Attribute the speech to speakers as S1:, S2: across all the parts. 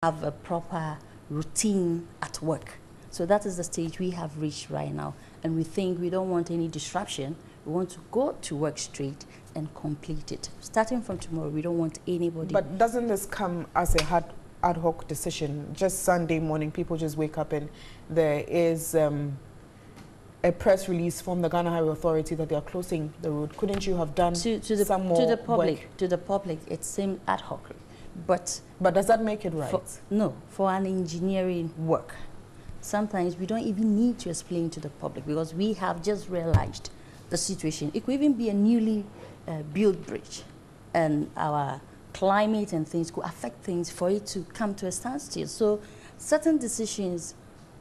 S1: have a proper routine at work. So that is the stage we have reached right now. And we think we don't want any disruption. We want to go to work straight and complete it. Starting from tomorrow, we don't want anybody.
S2: But doesn't this come as a ad hoc decision? Just Sunday morning, people just wake up and there is a press release from the Ghana Highway Authority that they are closing the road. Couldn't you have done some more work?
S1: To the public, it seems ad hoc. But
S2: does that make it right?
S1: No, for an engineering work, sometimes we don't even need to explain to the public because we have just realized the situation. It could even be a newly built bridge, and our climate and things could affect things for it to come to a standstill. So certain decisions,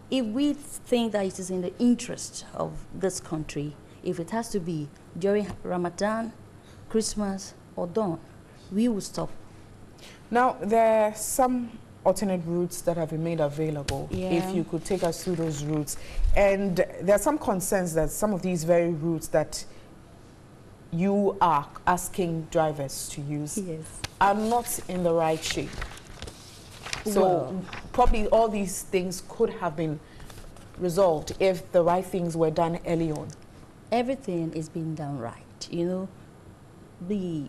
S1: if we think that it is in the interest of this country, if it has to be during Ramadan, Christmas, or Dawn, we will stop.
S2: Now, there are some alternate routes that have been made available.
S1: Yeah.
S2: If you could take us through those routes. And there are some concerns that some of these very routes that you are asking drivers to use are not in the right shape. So probably all these things could have been resolved if the right things were done early on.
S1: Everything is being done right. You know, the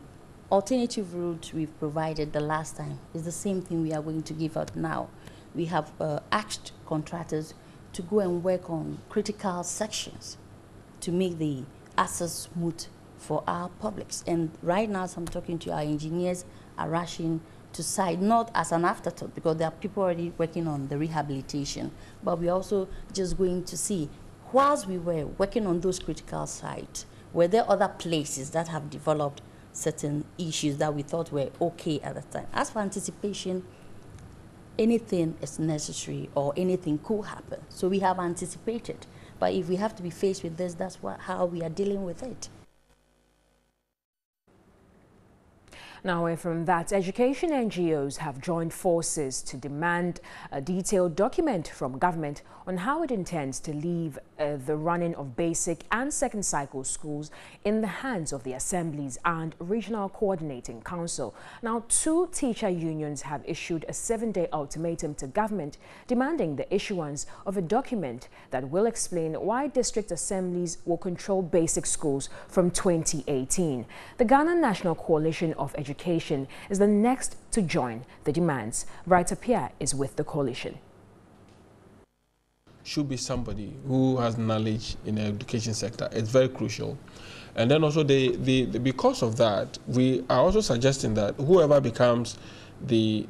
S1: alternative route we've provided the last time is the same thing we are going to give out now. We have asked contractors to go and work on critical sections to make the access smooth for our publics. And right now, as I'm talking to you, our engineers are rushing to site, not as an afterthought, because there are people already working on the rehabilitation, but we're also just going to see, whilst we were working on those critical sites, were there other places that have developed certain issues that we thought were okay at the time. As for anticipation, anything is necessary or anything could happen. So we have anticipated. But if we have to be faced with this, that's how we are dealing with it.
S3: Now, away from that, education NGOs have joined forces to demand a detailed document from government on how it intends to leave the running of basic and second cycle schools in the hands of the assemblies and regional coordinating council. Now, 2 teacher unions have issued a 7-day ultimatum to government demanding the issuance of a document that will explain why district assemblies will control basic schools from 2018. The Ghana National Coalition of Education is the next to join the demands. Writer Pierre is with the coalition.
S4: Should be somebody who has knowledge in the education sector. It's very crucial. And then also because of that, we are also suggesting that whoever becomes the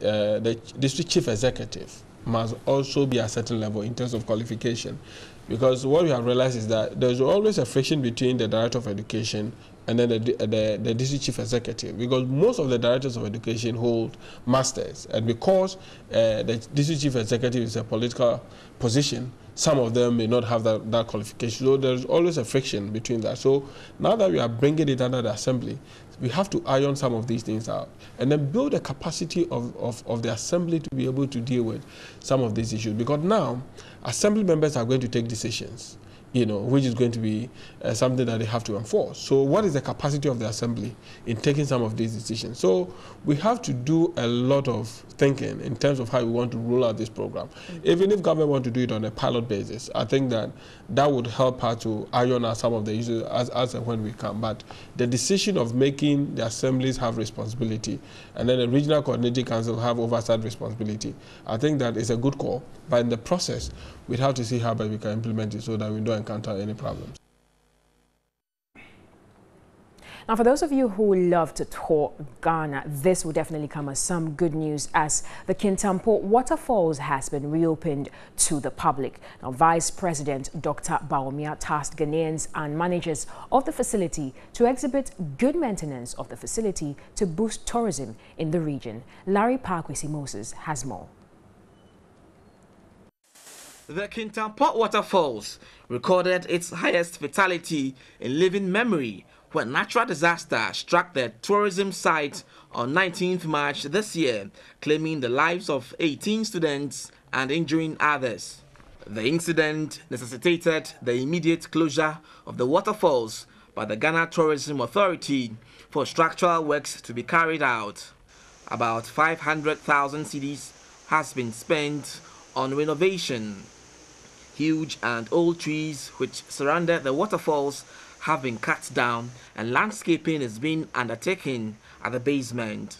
S4: district chief executive must also be at a certain level in terms of qualification. Because what we have realized is that there's always a friction between the director of education and then the district chief executive, because most of the directors of education hold masters, and because the district chief executive is a political position, some of them may not have that qualification. So there's always a friction between that. So now that we are bringing it under the assembly, we have to iron some of these things out and then build a capacity of the assembly to be able to deal with some of these issues. Because now, assembly members are going to take decisions, you know, which is going to be something that they have to enforce. So what is the capacity of the assembly in taking some of these decisions? So we have to do a lot of thinking in terms of how we want to roll out this program. Even if government want to do it on a pilot basis, I think that would help her to iron out some of the issues as and when we can. But the decision of making the assemblies have responsibility and then the regional coordinating council have oversight responsibility, I think that is a good call. But in the process, we'd have to see how we can implement it so that we don't encounter any problems.
S3: Now, for those of you who love to tour Ghana, this will definitely come as some good news, as the Kintampo Waterfalls has been reopened to the public. Now, Vice President Dr. Baomia tasked Ghanaians and managers of the facility to exhibit good maintenance of the facility to boost tourism in the region. Larry Parkwesi Moses has more.
S5: The Kintampo Waterfalls recorded its highest fatality in living memory when natural disaster struck the tourism site on 19th March this year, claiming the lives of 18 students and injuring others. The incident necessitated the immediate closure of the waterfalls by the Ghana Tourism Authority for structural works to be carried out. About 500,000 cedis has been spent on renovation. Huge and old trees which surrounded the waterfalls have been cut down and landscaping is being undertaken at the basement.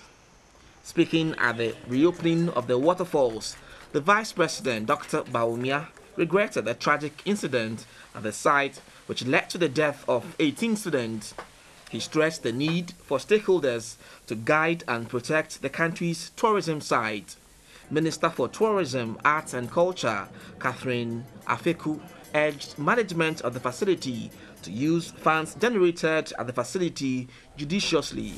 S5: Speaking at the reopening of the waterfalls, the Vice President, Dr. Baumia, regretted the tragic incident at the site which led to the death of 18 students. He stressed the need for stakeholders to guide and protect the country's tourism site. Minister for Tourism, Arts and Culture, Catherine Afeku, urged management of the facility to use funds generated at the facility judiciously.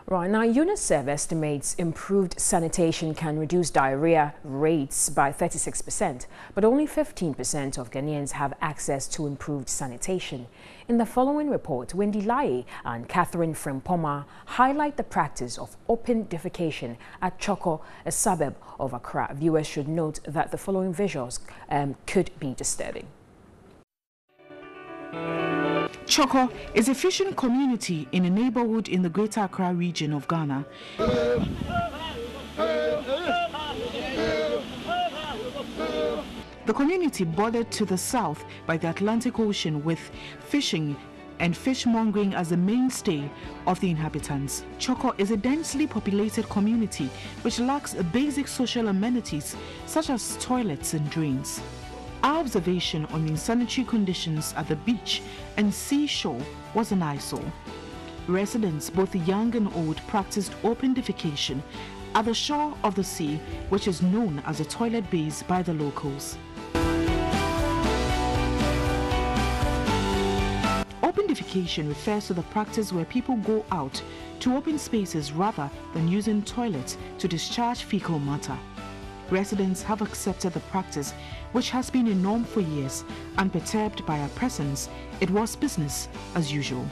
S3: Right, now UNICEF estimates improved sanitation can reduce diarrhea rates by 36%, but only 15% of Ghanaians have access to improved sanitation. In the following report, Wendy Lai and Catherine Frimpoma highlight the practice of open defecation at Choko, a suburb of Accra. Viewers should note that the following visuals could be disturbing.
S2: Choko is a fishing community in a neighborhood in the Greater Accra region of Ghana. The community bordered to the south by the Atlantic Ocean with fishing and fishmongering as the mainstay of the inhabitants. Choko is a densely populated community which lacks basic social amenities such as toilets and drains. Our observation on the unsanitary conditions at the beach and seashore was an eyesore. Residents, both young and old, practiced open defecation at the shore of the sea, which is known as a toilet base by the locals. Open defecation refers to the practice where people go out to open spaces rather than using toilets to discharge fecal matter. Residents have accepted the practice, which has been a norm for years, and perturbed by our presence, it was business as usual.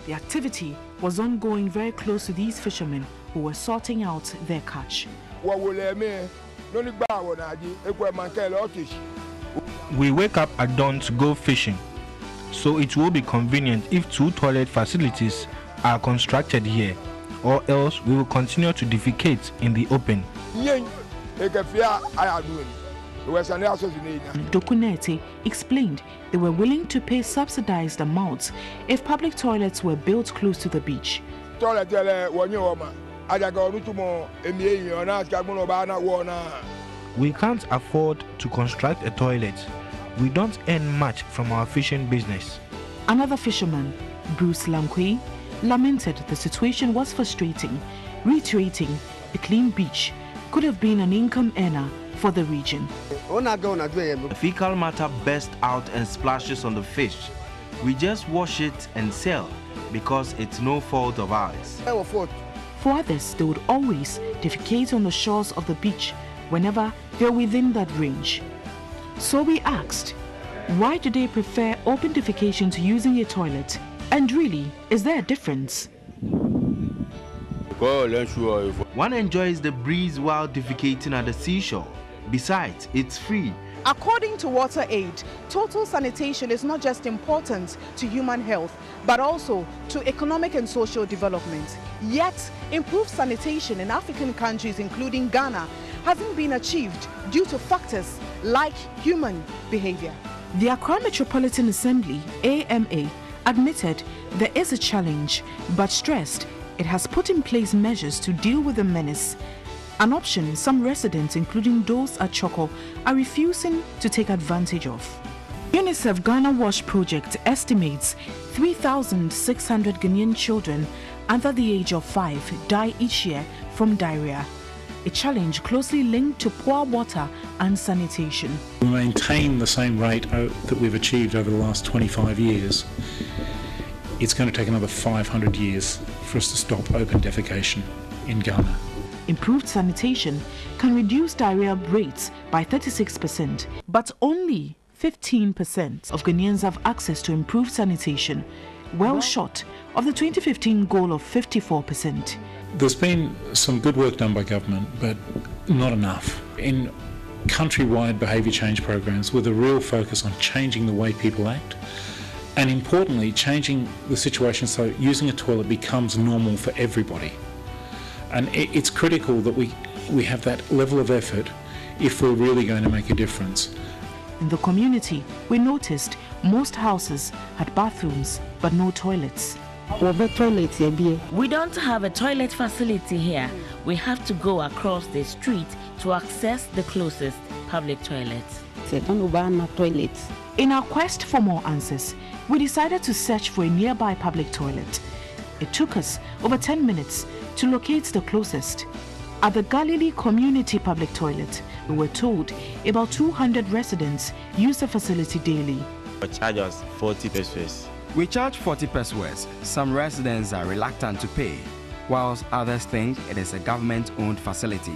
S2: The activity was ongoing very close to these fishermen who were sorting out their catch.
S6: We wake up at dawn to go fishing, so it will be convenient if 2 toilet facilities are constructed here, or else we will continue to defecate in the open.
S2: Dokunete explained they were willing to pay subsidized amounts if public toilets were built close to the beach.
S6: We can't afford to construct a toilet. We don't earn much from our fishing business.
S2: Another fisherman, Bruce Lankwe, lamented the situation was frustrating, reiterating a clean beach could have been an income earner for the region.
S7: The fecal matter bursts out and splashes on the fish. We just wash it and sell because it's no fault of ours.
S2: For others, they would always defecate on the shores of the beach whenever they're within that range. So we asked, why do they prefer open defecation to using a toilet? And really, is there a difference?
S7: One enjoys the breeze while defecating at the seashore. Besides, it's free.
S8: According to WaterAid, total sanitation is not just important to human health, but also to economic and social development. Yet, improved sanitation in African countries, including Ghana, hasn't been achieved due to factors like human behavior.
S2: The Accra Metropolitan Assembly, AMA, admitted there is a challenge, but stressed it has put in place measures to deal with the menace, an option some residents, including those at Choko, are refusing to take advantage of. UNICEF Ghana Wash Project estimates 3,600 Ghanaian children under the age of 5 die each year from diarrhea, a challenge closely linked to poor water and sanitation.
S9: We maintain the same rate that we've achieved over the last 25 years. It's going to take another 500 years for us to stop open defecation in Ghana.
S2: Improved sanitation can reduce diarrhea rates by 36%, but only 15% of Ghanaians have access to improved sanitation, well short of the 2015 goal of 54%.
S9: There's been some good work done by government, but not enough. In countrywide behaviour change programs with a real focus on changing the way people act, And importantly, changing the situation so using a toilet becomes normal for everybody. And it's critical that we have that level of effort if we're really going to make a difference.
S8: In the community, we noticed most houses had bathrooms but no toilets.
S10: We don't have a toilet facility here. We have to go across the street to access the closest public toilet.
S8: In our quest for more answers, we decided to search for a nearby public toilet. It took us over 10 minutes to locate the closest. At the Galilee Community Public Toilet, we were told about 200 residents use the facility daily.
S7: We charge us 40 pesos.
S11: We charge 40 pesos. Some residents are reluctant to pay, whilst others think it is a government-owned facility.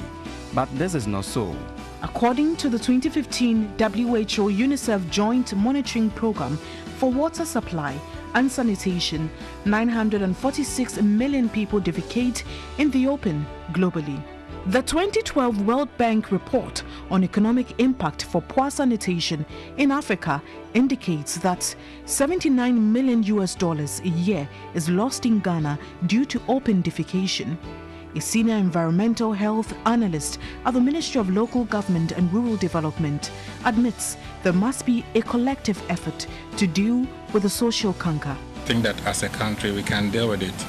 S11: But this is not so.
S8: According to the 2015 WHO UNICEF Joint Monitoring Program for Water Supply and Sanitation, 946 million people defecate in the open globally. The 2012 World Bank report on economic impact for poor sanitation in Africa indicates that $79 million a year is lost in Ghana due to open defecation. A senior environmental health analyst at the Ministry of Local Government and Rural Development admits there must be a collective effort to deal with the social canker.
S12: I think that as a country we can deal with it,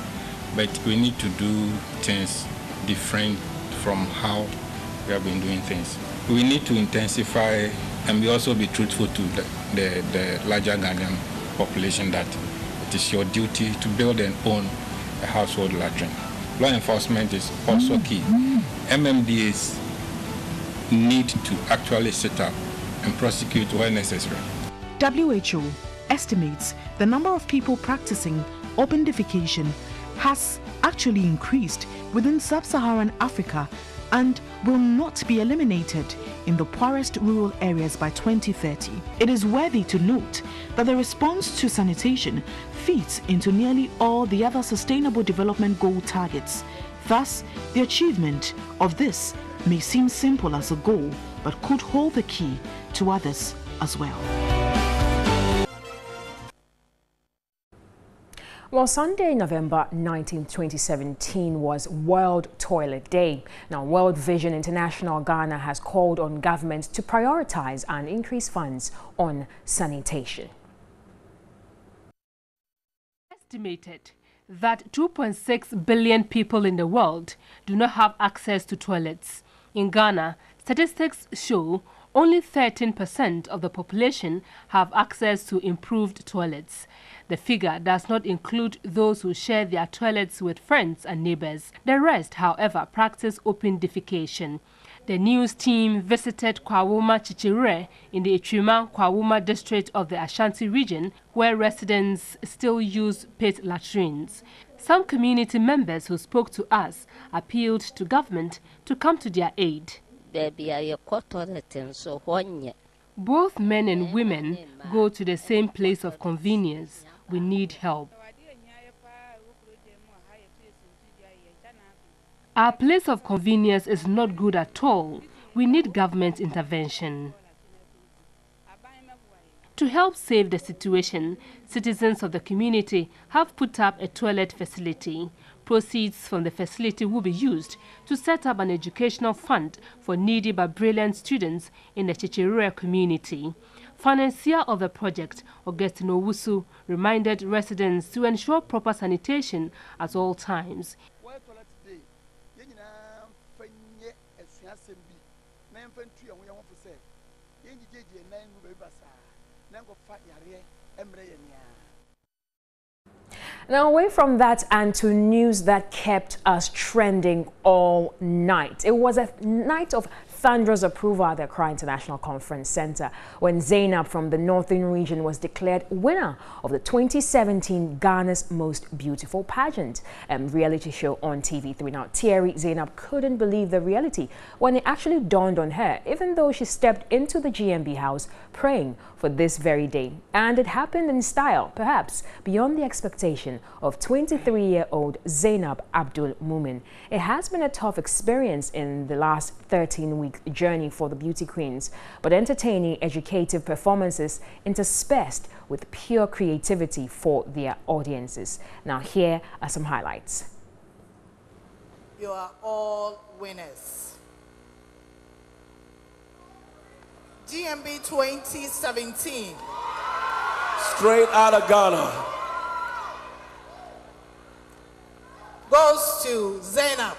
S12: but we need to do things different from how we have been doing things. We need to intensify and we also be truthful to the larger Ghanaian population that it is your duty to build and own a household latrine. Law enforcement is also key. MMDAs need to actually sit up and prosecute where necessary.
S8: WHO estimates the number of people practicing open defecation has actually increased within sub-Saharan Africa and will not be eliminated in the poorest rural areas by 2030. It is worthy to note that the response to sanitation feeds into nearly all the other Sustainable Development Goal targets. Thus, the achievement of this may seem simple as a goal, but could hold the key to others as well.
S3: Well, Sunday, November 19, 2017 was World Toilet Day. Now, World Vision International Ghana has called on governments to prioritize and increase funds on sanitation.
S13: Estimated that 2.6 billion people in the world do not have access to toilets. In Ghana, statistics show only 13% of the population have access to improved toilets. The figure does not include those who share their toilets with friends and neighbors. The rest, however, practice open defecation. The news team visited Kwawoma Chichirure in the Ichima Kwawoma district of the Ashanti region, where residents still use pit latrines. Some community members who spoke to us appealed to government to come to their aid. Both men and women go to the same place of convenience. We need help. Our place of convenience is not good at all. We need government intervention. To help save the situation, citizens of the community have put up a toilet facility. Proceeds from the facility will be used to set up an educational fund for needy but brilliant students in the Chichirure community. Financier of the project, Augustine Owusu, reminded residents to ensure proper sanitation at all times.
S3: Now, away from that and to news that kept us trending all night. It was a night of thunderous approval at the Accra International Conference Center when Zainab from the Northern region was declared winner of the 2017 Ghana's Most Beautiful Pageant reality show on TV3. Now, Thierry Zainab couldn't believe the reality when it actually dawned on her, even though she stepped into the GMB house praying for this very day. And it happened in style, perhaps beyond the expectation of 23-year-old Zainab Abdul Mumin. It has been a tough experience in the last 13 weeks 4-week journey for the beauty queens, but entertaining, educative performances interspersed with pure creativity for their audiences. Now, here are some highlights.
S14: You are all winners. GMB 2017.
S15: Straight out of Ghana.
S14: Goes to Zainab.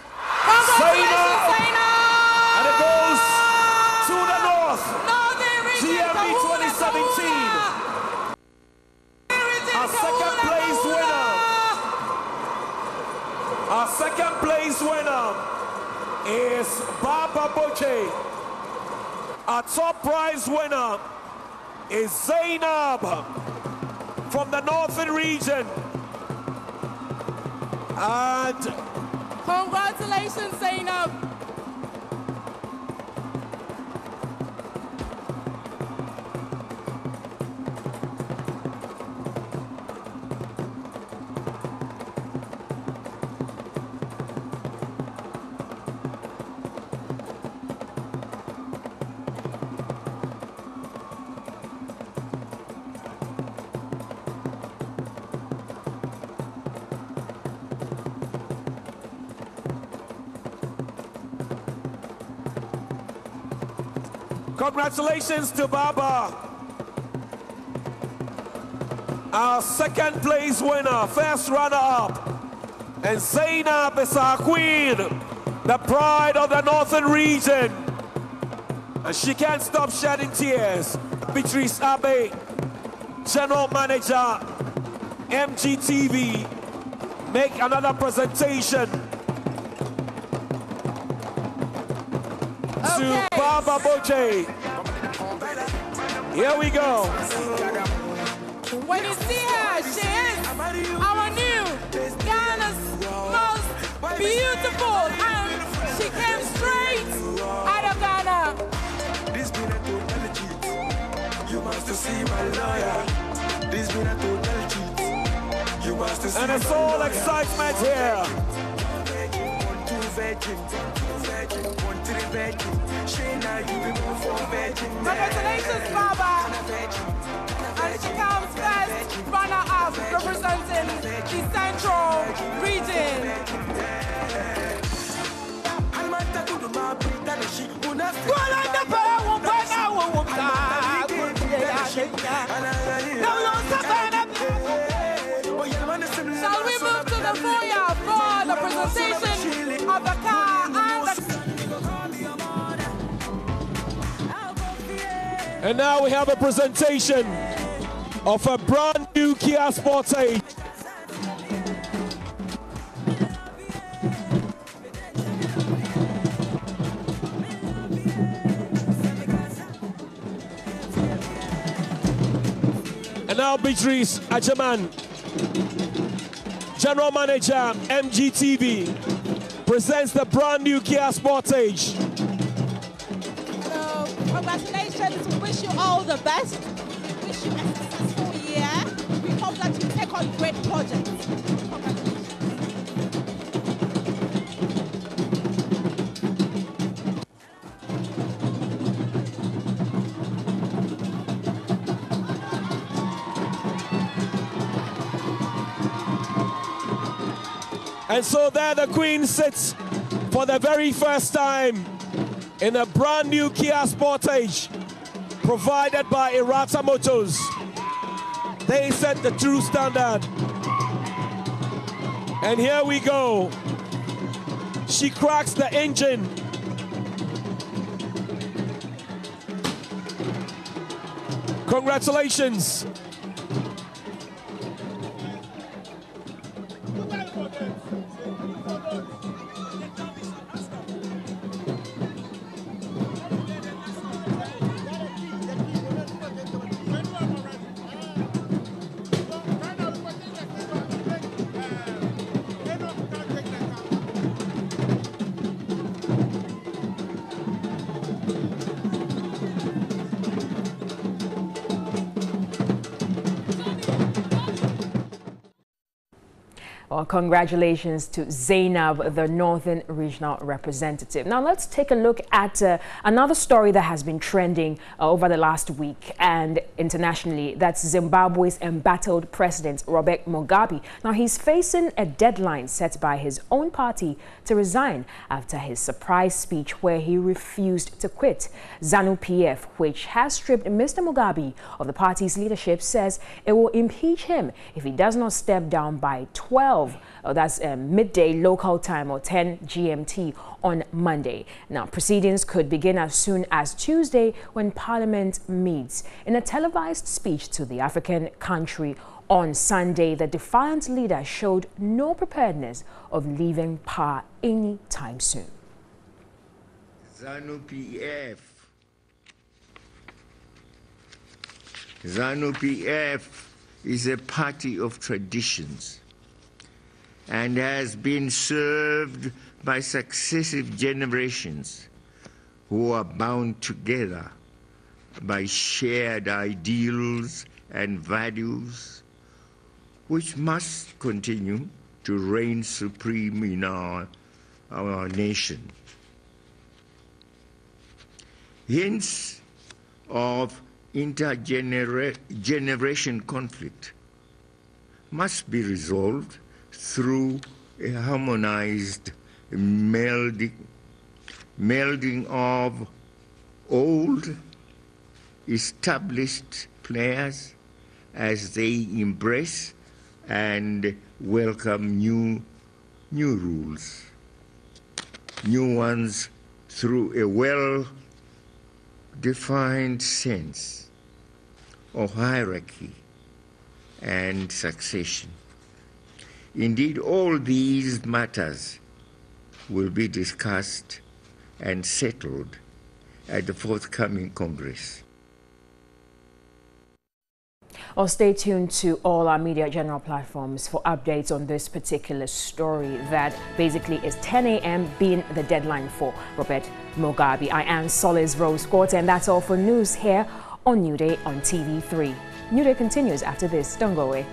S15: Zainab! And it goes to the north. GMB 2017. Our second place winner. Our second place winner is Baba Boche. Our top prize winner is Zainab from the northern region. And
S14: congratulations, Zainab.
S15: congratulations to Baba, our second place winner, first runner-up. And Zainab is our queen, the pride of the northern region. And she can't stop shedding tears. Beatrice Abe, General Manager, MGTV, make another presentation to Baba Boche. Here we go.
S14: When you see her, she is our new Ghana's most beautiful, and she came straight out of Ghana.
S15: This been a total cheat. You must see my lawyer. This been a total cheat. You must see. And it's all excitement here.
S14: Congratulations, Baba. And she comes first runner-up representing the Central region. Shall we move to the foyer for the presentation of the car
S15: and now we have a presentation of a brand new Kia Sportage. And now Beatrice Ajaman, General Manager, MGTV, presents the brand new Kia Sportage.
S16: So, congratulations, we wish you all the best. We wish you a successful year. We hope that you take on great projects.
S15: And so there the Queen sits for the very first time in a brand new Kia Sportage provided by Irata Motors. They set the true standard. And here we go. She cracks the engine. Congratulations.
S3: Well, congratulations to Zainab, the Northern Regional Representative. Now let's take a look at another story that has been trending over the last week and internationally. That's Zimbabwe's embattled president, Robert Mugabe. Now he's facing a deadline set by his own party to resign after his surprise speech where he refused to quit. ZANU-PF, which has stripped Mr. Mugabe of the party's leadership, says it will impeach him if he does not step down by 12. That's midday local time, or 10 GMT on Monday. Now, proceedings could begin as soon as Tuesday when Parliament meets. In a televised speech to the African country on Sunday, the defiant leader showed no preparedness of leaving power anytime soon.
S17: ZANU-PF. ZANU-PF is a party of traditions and has been served by successive generations who are bound together by shared ideals and values which must continue to reign supreme in our nation. Hints of intergeneration conflict must be resolved through a harmonized melding of old established players as they embrace and welcome new rules, new ones through a well-defined sense of hierarchy and succession. Indeed, all these matters will be discussed and settled at the forthcoming Congress.
S3: Well, stay tuned to all our Media General platforms for updates on this particular story that basically is 10 a.m. being the deadline for Robert Mugabe. I am Solis Rose Quarter, and that's all for news here on New Day on TV3. New Day continues after this. Don't go away.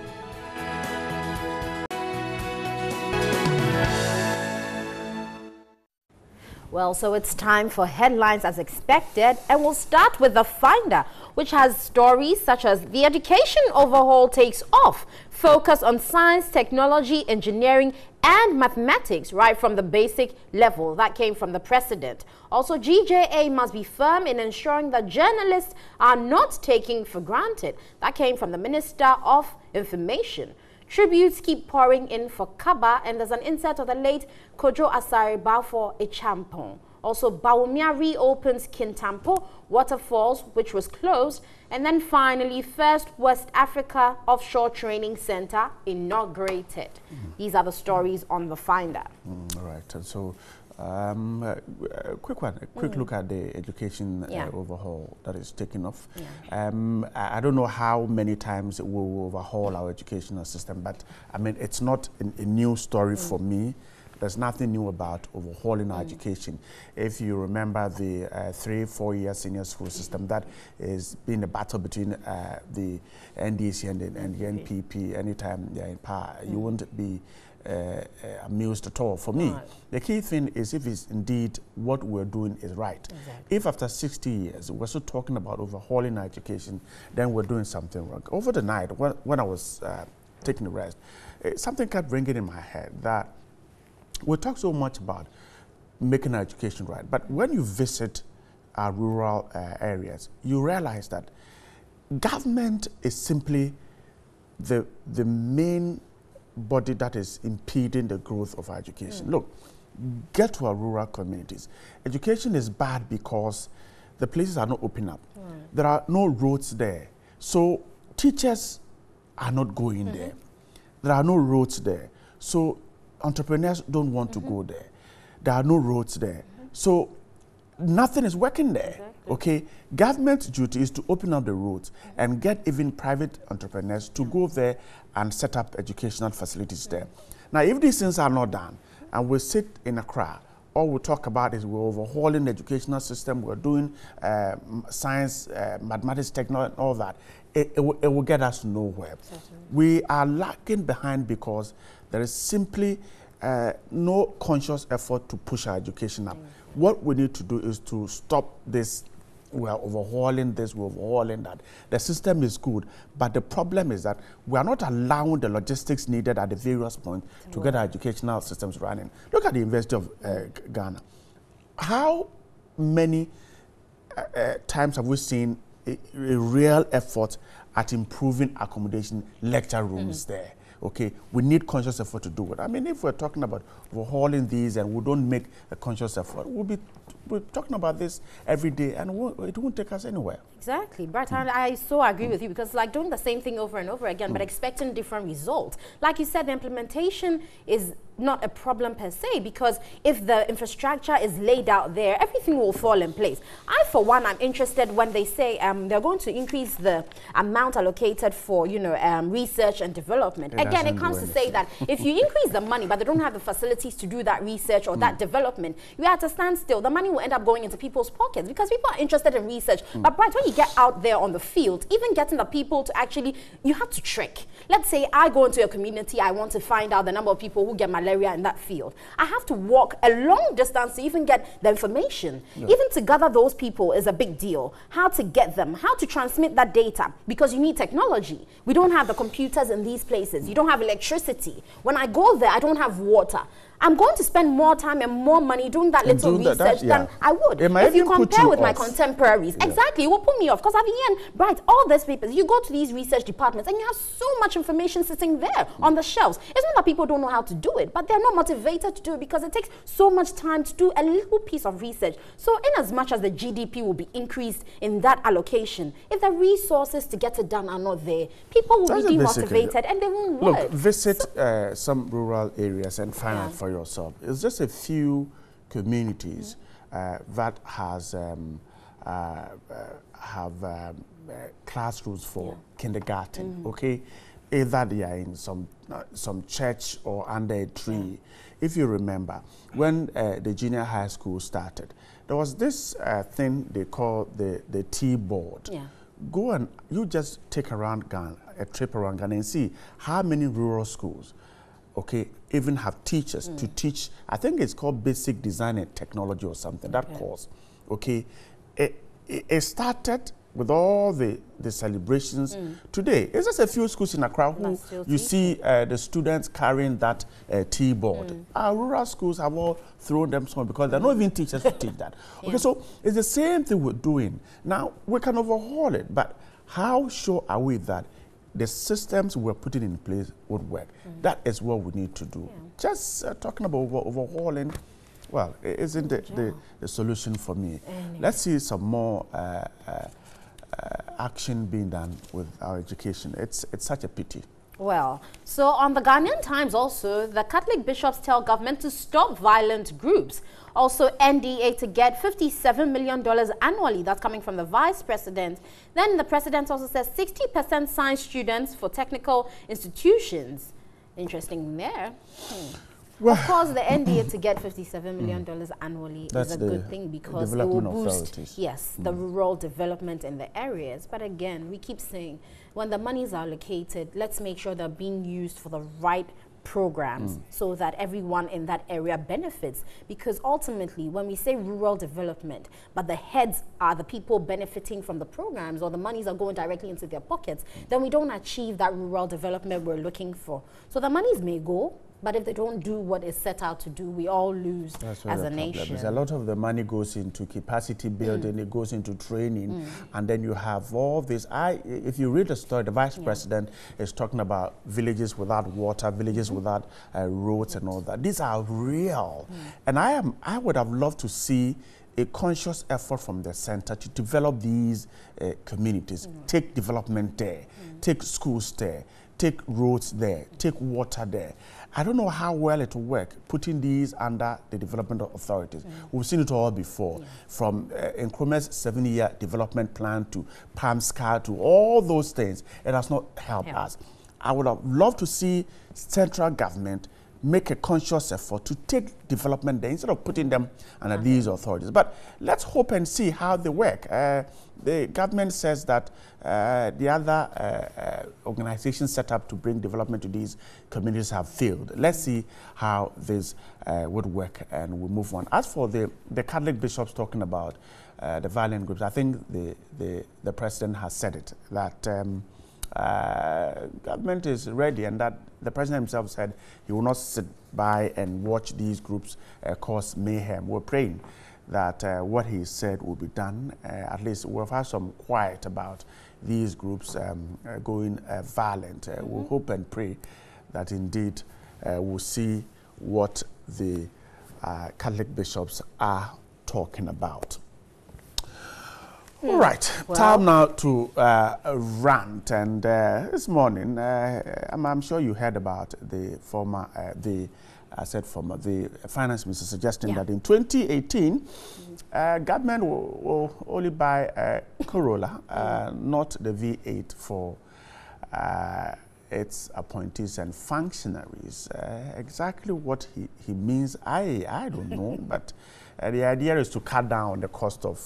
S18: Well, so it's time for headlines as expected, and we'll start with The Finder, which has stories such as the education overhaul takes off, focus on science, technology, engineering, and mathematics right from the basic level. That came from the president. Also, GJA must be firm in ensuring that journalists are not taken for granted. That came from the Minister of Information. Tributes keep pouring in for Kaba, and there's an insert of the late Kojo Asare Balfour Echampong. Also, Bawumia reopens Kintampo Waterfalls, which was closed. And then finally, First West Africa Offshore Training Center inaugurated. These are the stories on The Finder.
S19: All right. And so, quick look at the education overhaul that is taking off. I don't know how many times we will overhaul our educational system, but I mean, it's not a new story for me. There's nothing new about overhauling our education. If you remember the 3-4 year senior school system, that is been a battle between the NDC and the NPP. Anytime they're in power, you won't be amused at all. For me, the key thing is if it's indeed what we're doing is right. If after 60 years we're still talking about overhauling our education, then we're doing something wrong. Over the night, when I was taking a rest, something kept ringing in my head that we talk so much about making our education right, but when you visit our rural areas, you realize that government is simply the main body that is impeding the growth of our education. Look, get to our rural communities. Education is bad because the places are not open up. There are no roads there. So teachers are not going there. There are no roads there. So entrepreneurs don't want to go there. There are no roads there. So nothing is working there. Okay, government's duty is to open up the roads and get even private entrepreneurs to go there and set up educational facilities there. Now, if these things are not done, and we sit in Accra all we talk about is we're overhauling the educational system, we're doing science, mathematics, technology, and all that. It will get us nowhere.
S18: Certainly.
S19: We are lagging behind because there is simply no conscious effort to push our education up. What we need to do is to stop this. We are overhauling this, we're overhauling that. The system is good, but the problem is that we are not allowing the logistics needed at the various points to get our educational systems running. Look at the University of Ghana. How many times have we seen a real effort at improving accommodation, lecture rooms there? Okay, we need conscious effort to do it. I mean, if we're talking about overhauling these and we don't make a conscious effort, we're talking about this every day and it won't take us anywhere.
S18: Exactly, Brett, I so agree with you, because like doing the same thing over and over again, but expecting different results. Like you said, the implementation is not a problem per se, because if the infrastructure is laid out there, everything will fall in place. I, for one, I'm interested when they say they're going to increase the amount allocated for, research and development. Again, it comes to say that if you increase the money, but they don't have the facilities to do that research or that development, you have to stand still. The money will end up going into people's pockets because people are interested in research. But Bright, when you get out there on the field, even getting the people to actually, you have to trick. Let's say I go into a community, I want to find out the number of people who get malaria in that field. I have to walk a long distance to even get the information. Yeah. Even to gather those people is a big deal. How to get them, how to transmit that data, because you need technology. We don't have the computers in these places. You don't have electricity. When I go there, I don't have water. I'm going to spend more time and more money doing that little research than I would. If you compare with my contemporaries, exactly, it will put me off. Because at the end, right, all these papers, you go to these research departments and you have so much information sitting there on the shelves. It's not that people don't know how to do it, but they're not motivated to do it because it takes so much time to do a little piece of research. So in as much as the GDP will be increased in that allocation, if the resources to get it done are not there, people will be demotivated and they won't work.
S19: Look, visit some rural areas and find out for yourself. It's just a few communities that have classrooms for kindergarten. Okay, either they are in some church or under a tree. If you remember, when the junior high school started, there was this thing they call the T-board. Go and you just take around Ghana, a trip around Ghana, and see how many rural schools, okay, even have teachers to teach. I think it's called basic design and technology or something, that course. Okay, it started with all the celebrations. Today, it's just a few schools in Accra who you see the students carrying that T-board. Our rural schools have all thrown them somewhere because there are not even teachers to teach that. Okay, so it's the same thing we're doing. Now, we can overhaul it, but how sure are we that the systems we're putting in place would work? That is what we need to do. Just talking about overhauling, well, it isn't the solution for me. Let's see some more action being done with our education. It's such a pity.
S18: Well, so on the Ghanaian Times also, the Catholic bishops tell government to stop violent groups. Also, NDA to get $57 million annually. That's coming from the vice president. Then the president also says 60% science students for technical institutions. Interesting there. Well, of course, the NDA to get $57 million annually is a good thing because it will boost, the rural development in the areas. But again, we keep saying, when the monies are allocated, let's make sure they're being used for the right programs so that everyone in that area benefits. Because ultimately, when we say rural development, but the heads are the people benefiting from the programs or the monies are going directly into their pockets, then we don't achieve that rural development we're looking for. So the monies may go, but if they don't do what is set out to do, we all lose as a nation.
S19: A lot of the money goes into capacity building, it goes into training, and then you have all this. If you read the story, the vice president is talking about villages without water, villages without roads and all that. These are real. And I would have loved to see a conscious effort from the center to develop these communities, take development there, take schools there, take roads there, take water there. I don't know how well it will work, putting these under the development authorities. We've seen it all before, from Nkrumah's 7-year development plan to PAMSCA to all those things. It has not helped us. I would have loved to see central government make a conscious effort to take development there instead of putting them under these authorities. But let's hope and see how they work. The government says that the other organizations set up to bring development to these communities have failed. Let's see how this would work, and we'll move on. As for the Catholic bishops talking about the violent groups, I think the president has said it, that government is ready, and that the president himself said he will not sit by and watch these groups cause mayhem. We're praying that what he said will be done. At least we'll have some quiet about these groups going violent. We'll hope and pray that indeed we'll see what the Catholic bishops are talking about. All right, well, time now to rant. And this morning, I'm sure you heard about the former, the finance minister suggesting that in 2018, government will only buy a Corolla, not the V8 for its appointees and functionaries. Exactly what he means, I don't know, but the idea is to cut down the cost of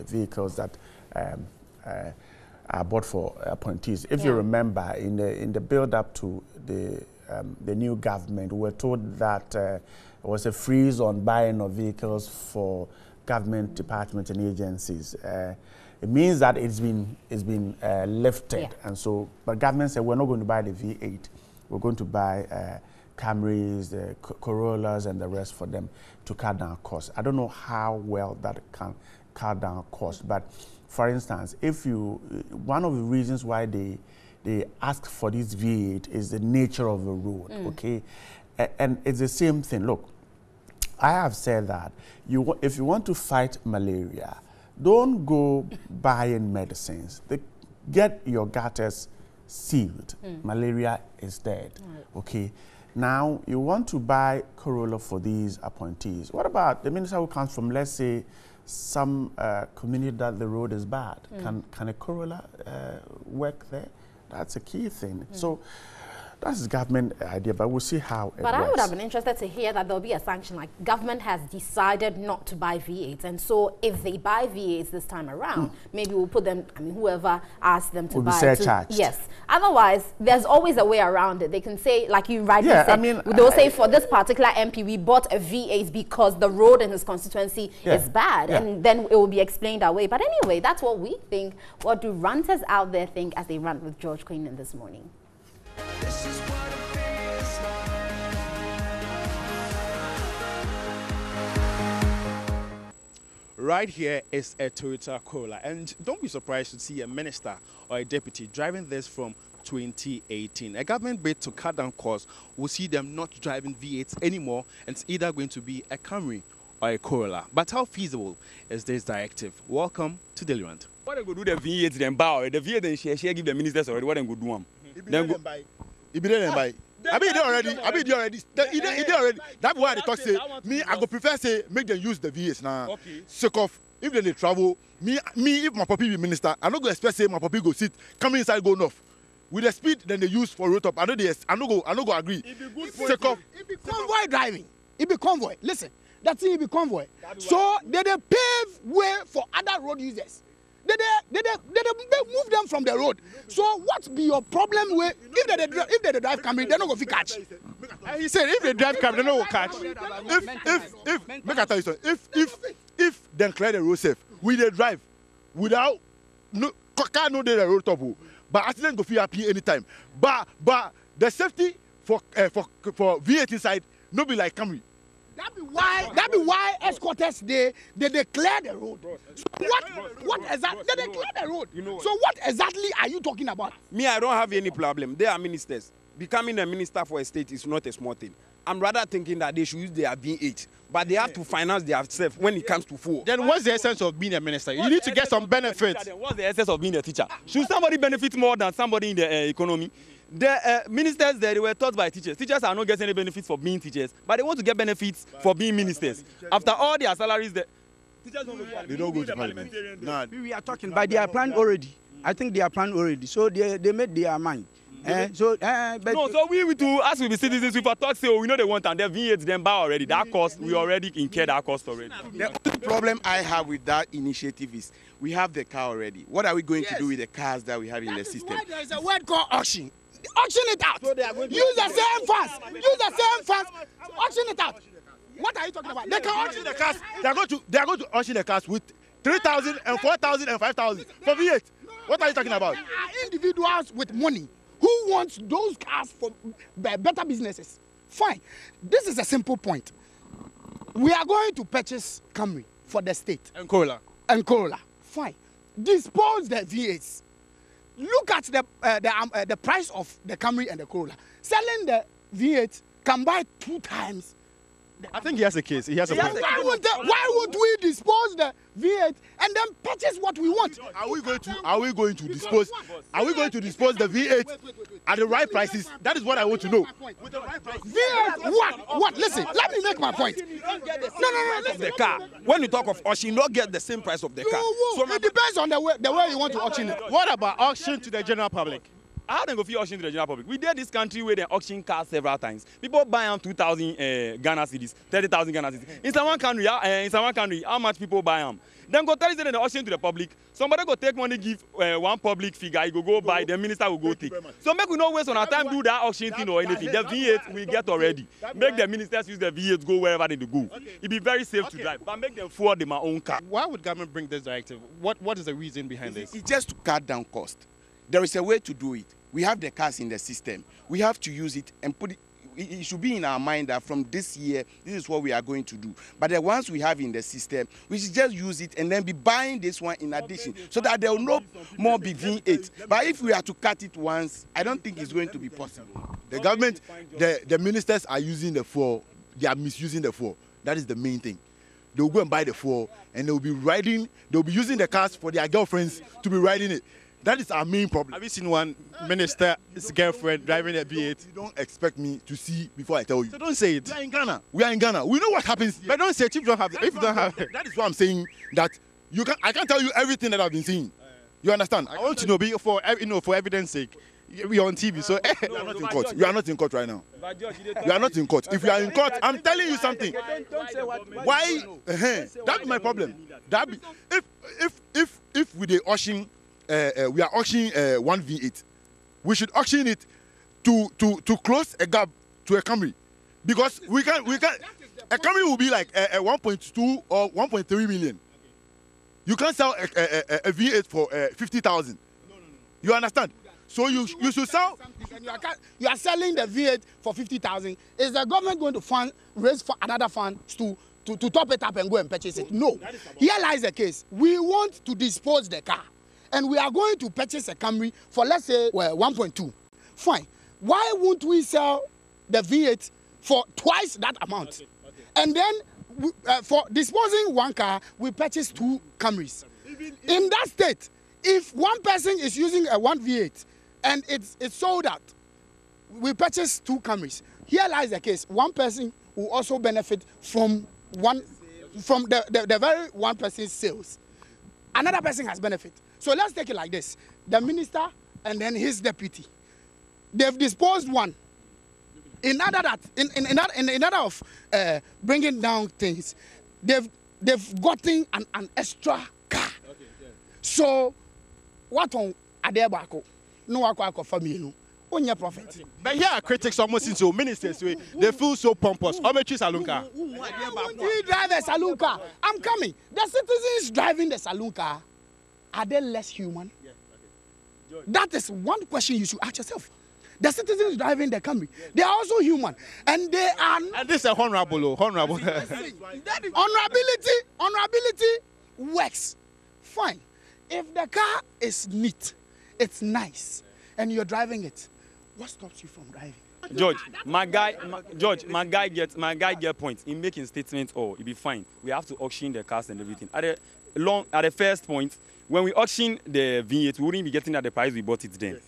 S19: vehicles that are bought for appointees. If you remember, in the build-up to the new government, we were told that there was a freeze on buying of vehicles for government departments and agencies. It means that it's been lifted, and so, but government said we're not going to buy the V8. We're going to buy Camrys, the Corollas, and the rest for them to cut down costs. I don't know how well that can cut down costs, but for instance, if you, one of the reasons why they ask for this V8 is the nature of the road, okay? And it's the same thing. Look, I have said that if you want to fight malaria, don't go buying medicines. Get your gutters sealed. Malaria is dead, okay? Now, you want to buy Corolla for these appointees. What about the minister who comes from, let's say, some community that the road is bad? Can a Corolla work there? That's a key thing. So that's the government idea, but we'll see how it works.
S18: But I would have been interested to hear that there'll be a sanction, like government has decided not to buy V8s, and so if they buy V8s this time around, maybe we'll put them, I mean, whoever asked them to buy. Will be surcharged. Yes. Otherwise, there's always a way around it. They can say, like you rightly said, I mean, they'll say for this particular MP, we bought a V8 because the road in his constituency is bad, and then it will be explained away. But anyway, that's what we think. What do ranters out there think as they rant with George Queenan this morning?
S15: This is what it feels like. Right here is a Toyota Corolla, and don't be surprised to see a minister or a deputy driving this from 2018. A government bid to cut down costs will see them not driving V8s anymore, and it's either going to be a Camry or a Corolla. But how feasible is this directive? Welcome to Daily Rant.
S20: What they go do the V8 then buy the V8 then share give the ministers already. What they go do them? Then go buy. If they buy. I mean, they already. That's why they talk say me. I go prefer say make them use the V8 now. Okay. Sake of if they travel, me if my puppy be minister, I not go expect say my puppy go sit come inside go north with the speed then they use for road top. I no go agree. Sake of
S21: it be convoy driving. It be convoy. Listen, that thing it be convoy. So they pave way for other road users. They move them from the road. So what be your problem with if they drive Camry, they don't go fit catch.
S15: He said if they drive Camry, they don't go catch. If make I tell you something, if they clear the road safe, we they drive without car no dey the road top, but accident go fit happen anytime. But the safety for V8 inside no be like Camry.
S21: That be why escorters they clear the road. So what exactly they clear the road? You know, so what exactly are you talking about?
S20: Me, I don't have any problem. They are ministers. Becoming a minister for a state is not a small thing. I'm rather thinking that they should use their V8, but they have to finance themselves when it comes to fuel.
S15: Then what's the essence of being a minister? You need to get some benefits.
S20: What's the essence of being a teacher? Should somebody benefit more than somebody in the economy? The ministers there, they were taught by teachers. Teachers are not getting any benefits for being teachers, but they want to get benefits for being ministers. After all their salaries, they
S15: don't go to parliament.
S21: Nah. We are talking, but they are planned already. I think they are planned already. So they made their mind.
S20: So we too, as we be citizens, we thought say, we know they want and the V8 them buy already. That cost, we already incurred that cost already.
S21: The only problem I have with that initiative is we have the car already. What are we going to do with the cars that we have in the system? There is a word called auction. Auction it out. So use the same funds. Use the same funds. Auction it out. What are you talking about? They can auction the cars.
S20: They are going to auction the cars with 3,000 and 4,000 and 5,000 for V8. What are you talking about?
S21: There are individuals with money who wants those cars for better businesses. Fine. This is a simple point. We are going to purchase Camry for the state.
S20: And Corolla.
S21: Fine. Dispose the V8s. Look at the price of the Camry and the Corolla. Selling the V8 can buy 2 times.
S20: I think he has a case.
S21: Why would we dispose the V8 and then purchase what we want?
S20: Are we going to dispose the V8 at the right prices? That is what I want to know.
S21: With the right price. V8 what? Listen, let me make my point. No.
S20: Listen. The car. When you talk of auction, you don't get the same price of the car.
S21: So it depends on the way you want to auction it.
S20: What about auction to the general public? How they go for auction to the general public? We did this country where they auction cars several times. People buy them 2,000 Ghana cedis, 30,000 Ghana cedis. In some country, how much people buy them? Then go tell you the auction to the public. Somebody go take money, give one public figure, he go buy, the minister will go take. So make we no waste on our time do that auction thing or anything. The V8 we get already. Make the ministers use the V8 go wherever they go. It be very safe to drive, but make them forward in my own car.
S1: Why would government bring this directive? What is the reason behind this?
S21: It's just to cut down cost. There is a way to do it. We have the cars in the system. We have to use it and put it. It should be in our mind that from this year, this is what we are going to do. But the ones we have in the system, we should just use it and then be buying this one in addition, so that there will no more be V8. But if we are to cut it once, I don't think it's going to be possible.
S20: The government, the ministers are using the fuel. They are misusing the fuel. That is the main thing. They will go and buy the fuel, and they will be using the cars for their girlfriends to be riding it. That is our main problem.
S1: Have you seen one minister's girlfriend driving a V8?
S20: You don't expect me to see before I tell you.
S1: So don't say it.
S20: We are in Ghana. We know what happens.
S1: But don't say it if you don't have it. If you don't have it.
S20: That is what I'm saying. That I can't tell you everything that I've been seeing. You understand?
S1: I want to know, for evidence sake. We are on TV, so
S20: you are not in court. You are not in court right now. You are not in court. If you are in court, I'm telling you something. Why? That's my problem. If we are auctioning, we are auctioning one V8. We should auction it to close a gap to a Camry, because we can. A Camry will be like a 1.2 or 1.3 million. You can't sell a V8 for 50,000. You understand? So you should sell.
S21: You are selling the V8 for 50,000. Is the government going to raise another fund to top it up and go and purchase it? No. Here lies the case. We want to dispose the car, and we are going to purchase a Camry for, let's say, 1.2. Fine. Why won't we sell the V8 for twice that amount? And then for disposing one car, we purchase 2 Camrys. In that state, if one person is using a 1 V8 and it's sold out, we purchase 2 Camrys. Here lies the case. One person will also benefit from the very one person's sales. Another person has benefit. So let's take it like this. The minister and then his deputy, they've disposed one. In order of bringing down things, they've gotten an extra car. So what on Adebako? No Aqua family. On your profit.
S1: But here are critics almost into ministers. They feel so pompous. How much is saloon car?
S21: We drive a saloon car. I'm coming. The citizens driving the saloon car, are they less human? That is one question you should ask yourself. The citizens driving the Camry, they are also human, and they are.
S1: And this is honorable.
S21: Honorability works. Fine. If the car is neat, it's nice, and you're driving it, what stops you from driving?
S20: George, my guy get points. In making statements, it'll be fine. We have to auction the cars and everything. At the first point, when we auction the V8, we wouldn't be getting at the price we bought it then. Yes.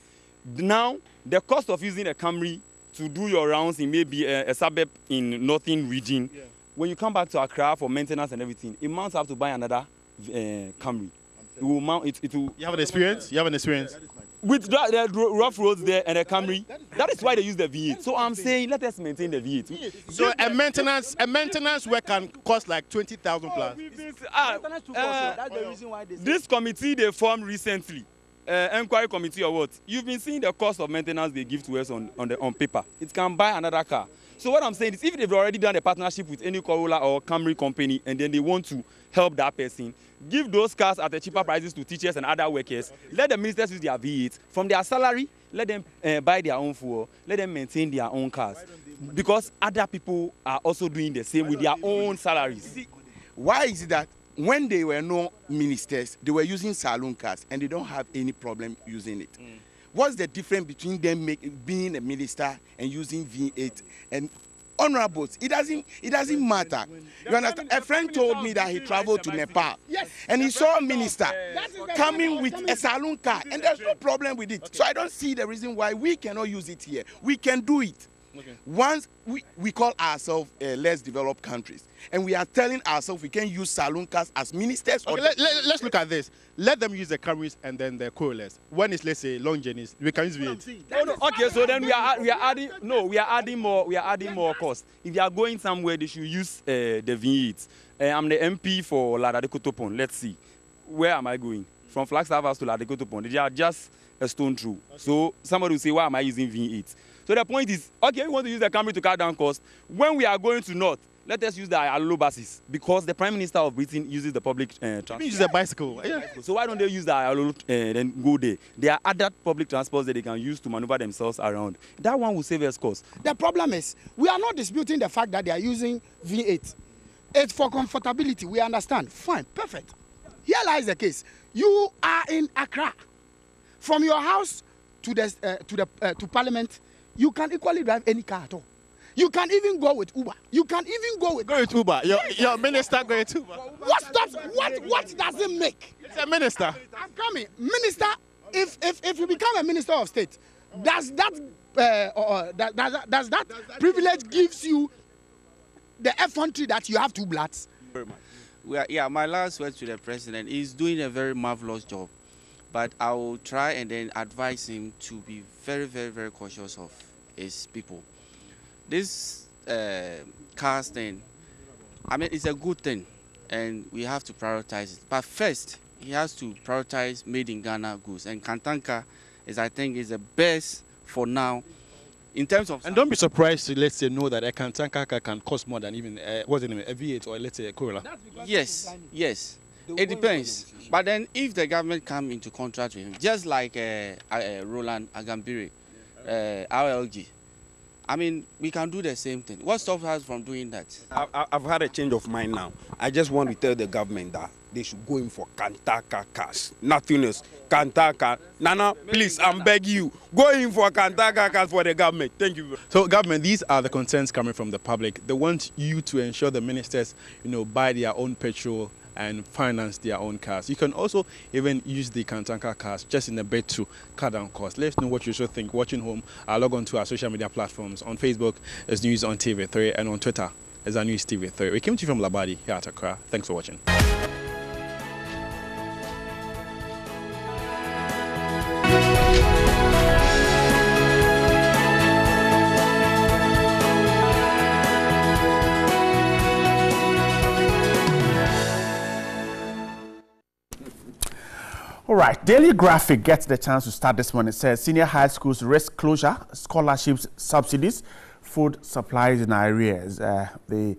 S20: Now, the cost of using a Camry to do your rounds in maybe a suburb in northern region, when you come back to Accra for maintenance and everything, it means you have to buy another Camry. It will mount. It will.
S1: You have an experience. You have an experience.
S20: With the rough roads there and the Camry, that is why they use the V8. So I'm saying let us maintain the V8.
S1: So a maintenance work can cost like 20,000 plus.
S20: That's the reason why this committee they formed recently, inquiry committee or what? You've been seeing the cost of maintenance they give to us on paper. It can buy another car. So what I'm saying is, if they've already done a partnership with any Corolla or Camry company, and then they want to help that person, give those cars at a cheaper prices to teachers and other workers. Let the ministers use their V8 from their salary. Let them buy their own fuel. Let them maintain their own cars, because other people are also doing the same with their own salaries.
S4: Why is it that when they were no ministers, they were using saloon cars and they don't have any problem using it? What's the difference between them being a minister and using V8 and honorables? It doesn't matter. You understand? A friend told me that he traveled to Nepal and he saw a minister coming with a saloon car, and there's no problem with it. So I don't see the reason why we cannot use it here. We can do it. Okay. Once we call ourselves less developed countries, and we are telling ourselves we can use saloon cars as ministers.
S1: Okay, let's look at this. Let them use the Camrys and then the Corollas. When it's, let's say, long journeys, we can use V8.
S20: Okay, so then we are adding more cost. If you are going somewhere, they should use the V8. I'm the MP for Ladakotopon. Let's see, where am I going? From Flagstaff House to Ladakotopon. They are just a stone throw. So somebody will say, why am I using V8? So the point is, okay, we want to use the Camry to cut down cost. When we are going to North, let us use the Alolo buses, because the Prime Minister of Britain uses the public transport.
S1: He uses a bicycle. Yeah.
S20: So why don't they use the Alolo then go there? There are other public transports that they can use to maneuver themselves around. That one will save us cost.
S21: The problem is, we are not disputing the fact that they are using V8. It's for comfortability. We understand. Fine, perfect. Here lies the case. You are in Accra. From your house to Parliament, you can equally drive any car at all. You can even go with Uber. You can even go with
S1: Uber. Your minister going with Uber.
S21: What stops? What does it make?
S1: It's a minister.
S21: I'm coming. Minister, if you become a minister of state, does that privilege gives you the effrontery that you have two bloods?
S22: Very much. My last word to the president is doing a very marvelous job, but I will try and then advise him to be very, very, very cautious of his people. This cars thing, I mean, it's a good thing, and we have to prioritize it. But first, he has to prioritize made in Ghana goods, and Kantanka I think, is the best for now. In terms of,
S1: and don't be surprised to, let's say, know that a Kantanka car can cost more than even a V8 or, let's say, a Corolla.
S22: Yes. It depends. But then if the government come into contract with him, just like Roland Agambiri, RLG, I mean, we can do the same thing. What stops us from doing that?
S23: I've had a change of mind now. I just want to tell the government that they should go in for Kantaka cars. Nothing else. Kantaka. Nana, please, I'm begging you. Go in for Kantaka cars for the government. Thank you.
S1: So, government, these are the concerns coming from the public. They want you to ensure the ministers, buy their own petrol and finance their own cars. You can also even use the Kantanka cars just in a bid to cut down costs. Let us know what you should think. Watching home, log on to our social media platforms. On Facebook, it's News on TV3, and on Twitter, it's our News TV3. We came to you from Labadi here at Accra. Thanks for watching.
S19: All right, Daily Graphic gets the chance to start this one. It says senior high schools risk closure, scholarships, subsidies, food supplies in arrears. The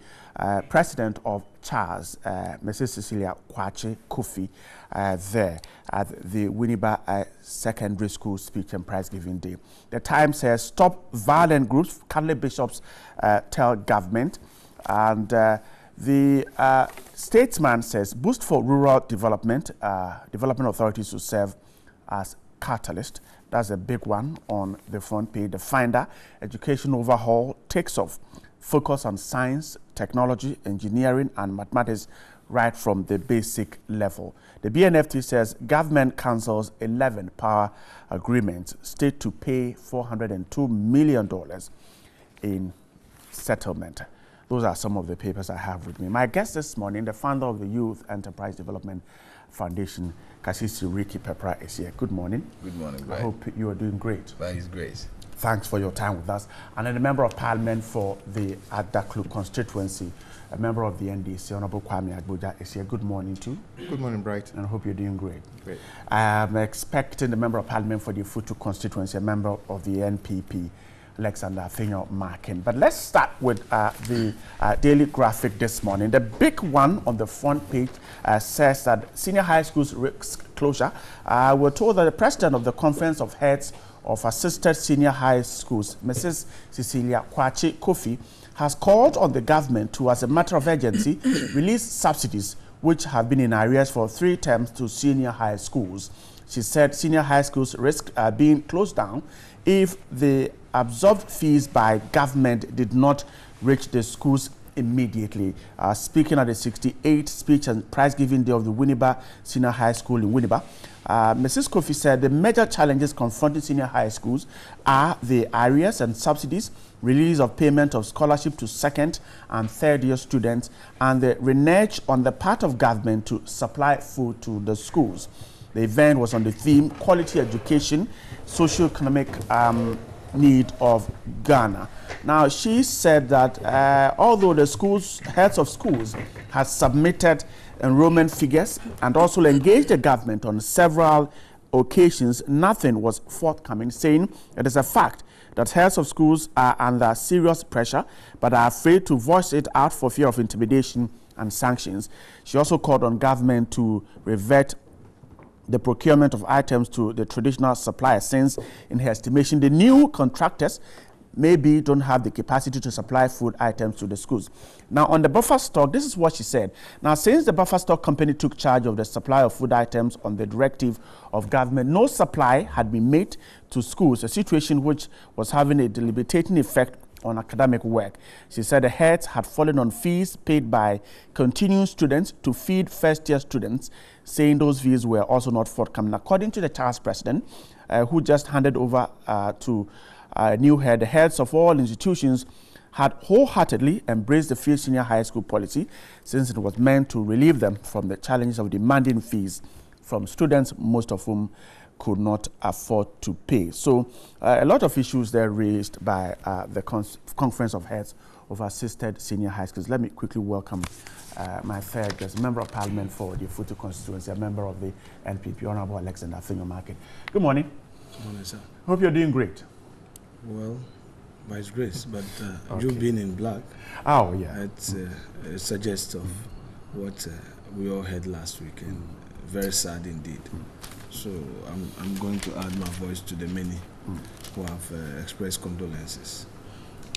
S19: president of CHARS, Mrs. Cecilia Kwache Kofi, there at the Winneba Secondary School Speech and Prize Giving Day. The Times says stop violent groups, Catholic bishops tell government, and the Statesman says boost for rural development, development authorities to serve as catalyst. That's a big one on the front page. The Finder, education overhaul takes off. Focus on science, technology, engineering, and mathematics right from the basic level. The BNFT says government cancels 11 power agreements, state to pay $402 million in settlement. Those are some of the papers I have with me. My guest this morning, the founder of the Youth Enterprise Development Foundation, Kasisi Ricky Pepra, is here. Good morning.
S2: Good morning, Brian.
S19: I hope you are doing great.
S2: By His grace.
S19: Thanks for your time with us. And then the Member of Parliament for the Adaklu constituency, a member of the NDC, Honorable Kwame Agboja, is here. Good morning too.
S2: Good morning, Bright.
S19: And I hope you're doing great.
S2: Great.
S19: I'm expecting the Member of Parliament for the Futu constituency, a member of the NPP, Alexander Afenyo Markin. But let's start with the Daily Graphic this morning. The big one on the front page says that senior high schools risk closure. We're told that the president of the Conference of Heads of Assisted Senior High Schools, Mrs. Cecilia Kwachi Kofi, has called on the government to, as a matter of urgency, release subsidies which have been in arrears for 3 terms to senior high schools. She said senior high schools risk being closed down if the absorbed fees by government did not reach the schools immediately. Speaking at the 68th speech and prize-giving day of the Winneba Senior High School in Winneba, Mrs. Kofi said the major challenges confronting senior high schools are the arrears and subsidies, release of payment of scholarship to second and third year students, and the renege on the part of government to supply food to the schools. The event was on the theme Quality Education, Socio-Economic Need of Ghana. Now, she said that although the heads of schools has submitted enrollment figures and also engaged the government on several occasions, nothing was forthcoming, saying it is a fact that heads of schools are under serious pressure but are afraid to voice it out for fear of intimidation and sanctions. She also called on government to revert the procurement of items to the traditional suppliers, since, in her estimation, the new contractors maybe don't have the capacity to supply food items to the schools. Now, on the buffer stock, this is what she said. Now, since the buffer stock company took charge of the supply of food items on the directive of government, no supply had been made to schools, a situation which was having a debilitating effect on academic work. She said the heads had fallen on fees paid by continuing students to feed first-year students, saying those fees were also not forthcoming. According to the task president, who just handed over to a new head, the heads of all institutions had wholeheartedly embraced the free senior high school policy, since it was meant to relieve them from the challenges of demanding fees from students, most of whom could not afford to pay. So a lot of issues there raised by the Conference of Heads of Assisted Senior High Schools. Let me quickly welcome my third guest, Member of Parliament for the Futu constituency, a member of the NPP, Honorable Alexander Afenyo Markin. Good morning.
S5: Good morning, sir.
S19: Hope you're doing great.
S5: Well, by His grace, but
S19: Okay.
S5: you being in black,
S19: oh yeah,
S5: it suggests of what we all heard last week, and very sad indeed. So I'm going to add my voice to the many who have expressed condolences.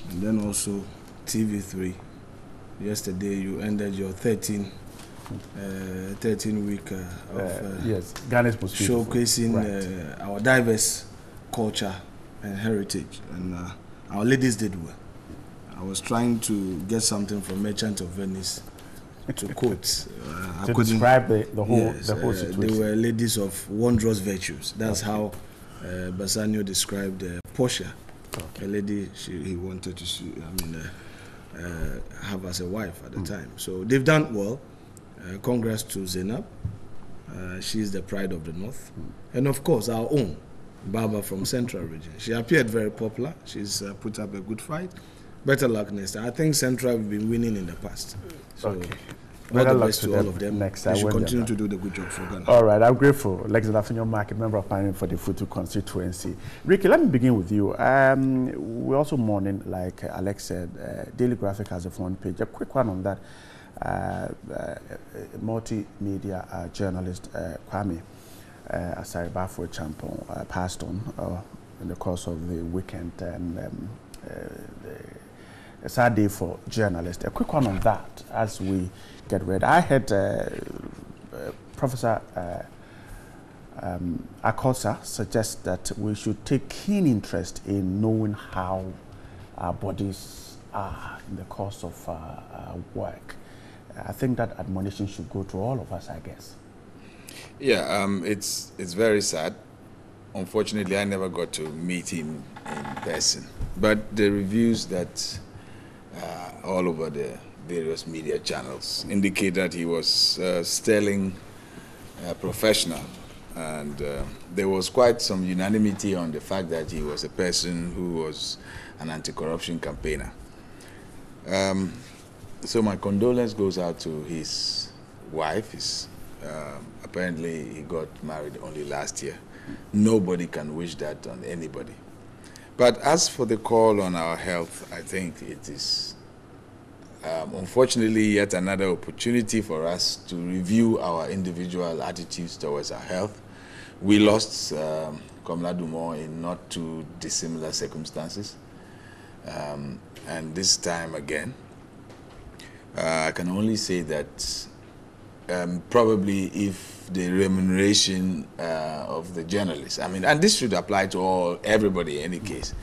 S5: And then also TV3, yesterday you ended your 13-week of
S19: yes, Ghana's most
S5: showcasing
S19: right.
S5: Our diverse culture and heritage, and our ladies did well. I was trying to get something from Merchant of Venice to quote.
S19: To describe the whole situation.
S5: They were ladies of wondrous virtues. That's how Bassanio described Portia, a lady he wanted to have as a wife at the time. So they've done well. Congrats to Zainab. She's the pride of the North. And of course, our own Baba from Central Region. She appeared very popular. She's put up a good fight. Better luck next time. I think Central have been winning in the past. So all the best to all of them.
S19: Next
S5: they
S19: time
S5: should continue to do the good job for Ghana.
S19: All right, I'm grateful. Alexander Afenyo Markin, Member of Parliament for the Futu constituency. Ricky, let me begin with you. We're also mourning, like Alex said, Daily Graphic has a front page. A quick one on that. Multimedia journalist Kwame Asaribafo Champon passed on in the course of the weekend, and a sad day for journalists. A quick one on that as we get ready. I had Professor Akosa suggest that we should take keen interest in knowing how our bodies are in the course of work. I think that admonition should go to all of us, I guess.
S2: Yeah, it's very sad. Unfortunately, I never got to meet him in person. But the reviews that all over the various media channels indicate that he was sterling professional. And there was quite some unanimity on the fact that he was a person who was an anti-corruption campaigner. So my condolence goes out to his wife. Apparently he got married only last year. Nobody can wish that on anybody. But as for the call on our health, I think it is unfortunately yet another opportunity for us to review our individual attitudes towards our health. We lost Komla Dumont in not too dissimilar circumstances. And this time again, I can only say that probably if the remuneration of the journalists, I mean, and this should apply to everybody in any case,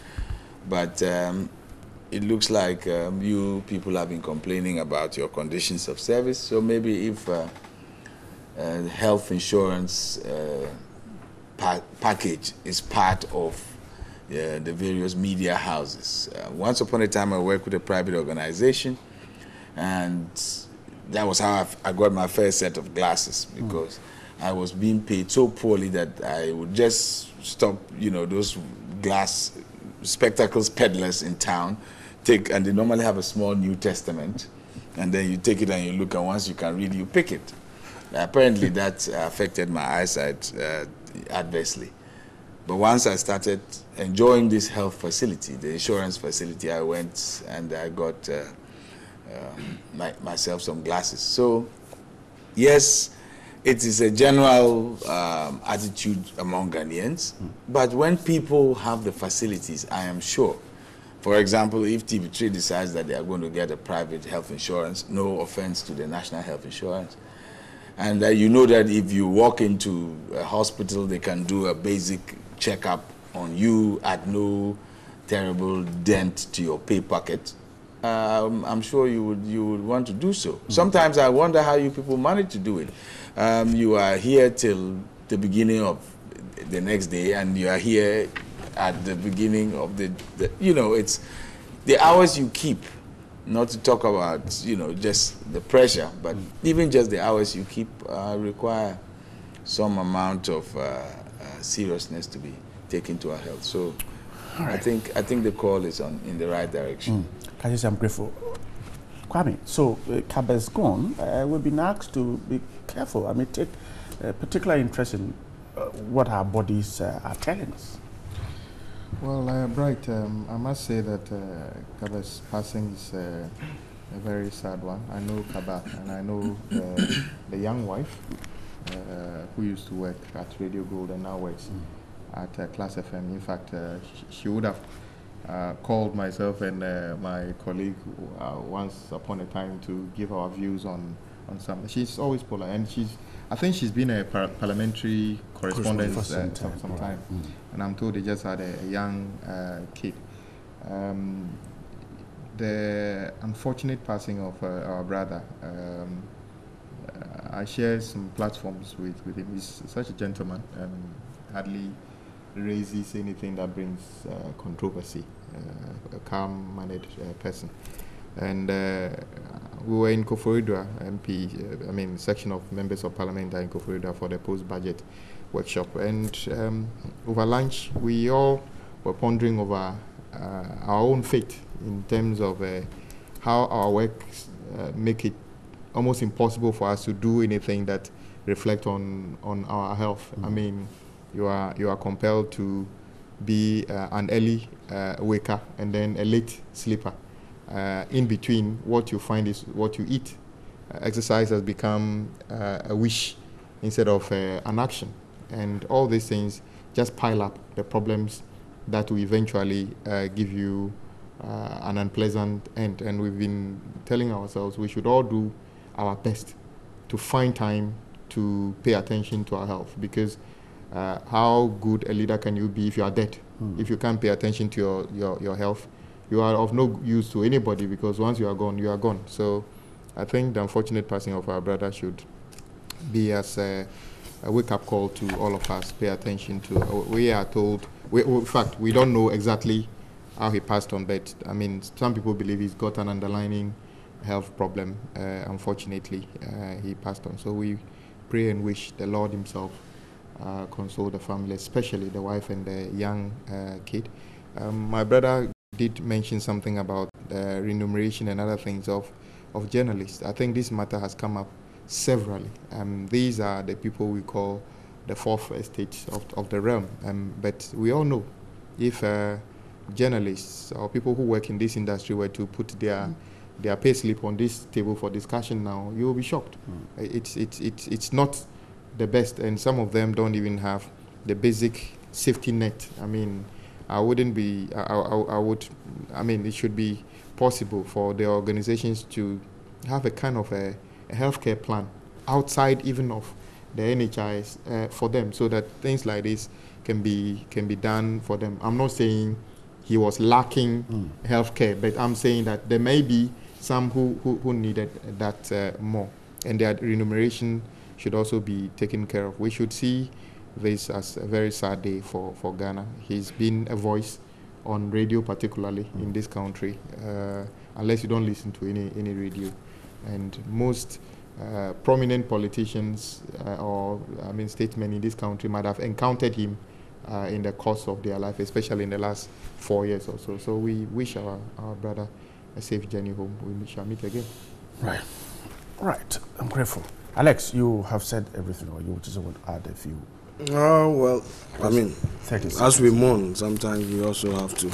S2: but it looks like you people have been complaining about your conditions of service, so maybe if health insurance package is part of the various media houses. Once upon a time I worked with a private organization, and that was how I got my first set of glasses, because I was being paid so poorly that I would just stop, those glass spectacles peddlers in town, and they normally have a small New Testament, and then you take it and you look, and once you can read, you pick it. Apparently that affected my eyesight adversely. But once I started enjoying this health facility, the insurance facility, I went and I got myself some glasses. So yes, it is a general attitude among Ghanaians, but when people have the facilities, I am sure, for example, if TV3 decides that they are going to get a private health insurance, no offense to the national health insurance, and you know that if you walk into a hospital, they can do a basic checkup on you at no terrible dent to your pay pocket, I'm sure you would want to do so. Sometimes I wonder how you people manage to do it. You are here till the beginning of the next day, and you are here at the beginning of it's the hours you keep, not to talk about, just the pressure, but even just the hours you keep require some amount of seriousness to be taken to our health. So right. I think the call is in the right direction.
S19: I'm grateful. Kwame, so Kaba's gone. We've been asked to be careful. I mean, take particular interest in what our bodies are telling us.
S6: Well, Bright, I must say that Kaba's passing is a very sad one. I know Kaba, and I know the young wife who used to work at Radio Gold and now works at Class FM. In fact, she would have called myself and my colleague once upon a time to give our views on something. She's always polite, and I think she's been a parliamentary correspondent for some time. And I'm told they just had a young kid. The unfortunate passing of our brother, I share some platforms with him. He's such a gentleman, hardly raises anything that brings controversy, a calm-mannered person. And we were in Koforidua, section of members of parliament are in Koforidua for the post-budget workshop. And over lunch, we all were pondering over our own fate in terms of how our work make it almost impossible for us to do anything that reflect on our health. I mean, you are compelled to be an early waker and then a late sleeper. In between, what you find is what you eat. Exercise has become a wish instead of an action. And all these things just pile up the problems that will eventually give you an unpleasant end. And we've been telling ourselves we should all do our best to find time to pay attention to our health, because how good a leader can you be if you are dead? If you can't pay attention to your health, you are of no use to anybody, because once you are gone, you are gone. So I think the unfortunate passing of our brother should be as a wake-up call to all of us. Pay attention to, we are told, in fact, we don't know exactly how he passed on. But I mean, some people believe he's got an underlying health problem. Unfortunately, he passed on. So we pray and wish the Lord himself console the family, especially the wife and the young kid. My brother did mention something about the remuneration and other things of journalists. I think this matter has come up severally. These are the people we call the fourth estate of the realm. But we all know if journalists or people who work in this industry were to put their pay slip on this table for discussion now, you will be shocked. It's not the best, and some of them don't even have the basic safety net. I mean, I mean, it should be possible for the organizations to have a kind of a healthcare plan outside even of the NHIS for them, so that things like this can be done for them. I'm not saying he was lacking healthcare, but I'm saying that there may be some who needed that more, and their remuneration should also be taken care of. We should see this as a very sad day for Ghana. He's been a voice on radio, particularly in this country, unless you don't listen to any radio. And most prominent politicians or statesmen in this country might have encountered him in the course of their life, especially in the last 4 years or so. So we wish our brother a safe journey home. We shall meet again.
S19: Right. I'm grateful. Alex, you have said everything, or you just want to add a few?
S5: Well, I mean, as we mourn, sometimes we also have to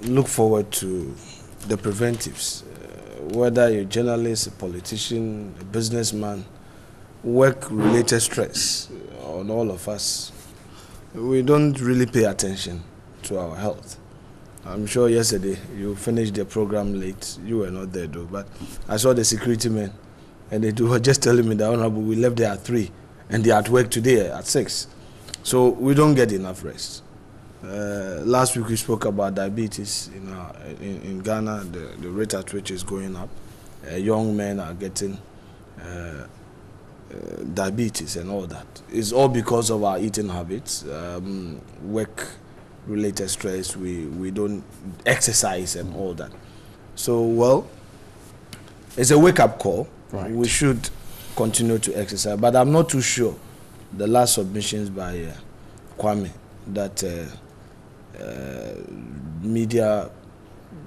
S5: look forward to the preventives. Whether you're a journalist, a politician, a businessman, work-related stress on all of us, we don't really pay attention to our health. I'm sure yesterday you finished the program late. You were not there though, but I saw the security men, and they were just telling me that, Honorable, we left there at 3, and they're at work today at 6. So we don't get enough rest. Last week we spoke about diabetes in Ghana. The rate at which is going up. Young men are getting diabetes and all that. It's all because of our eating habits, work-related stress. We don't exercise and all that. So, well, it's a wake-up call. Right. We should continue to exercise, but I'm not too sure. The last submissions by Kwame that media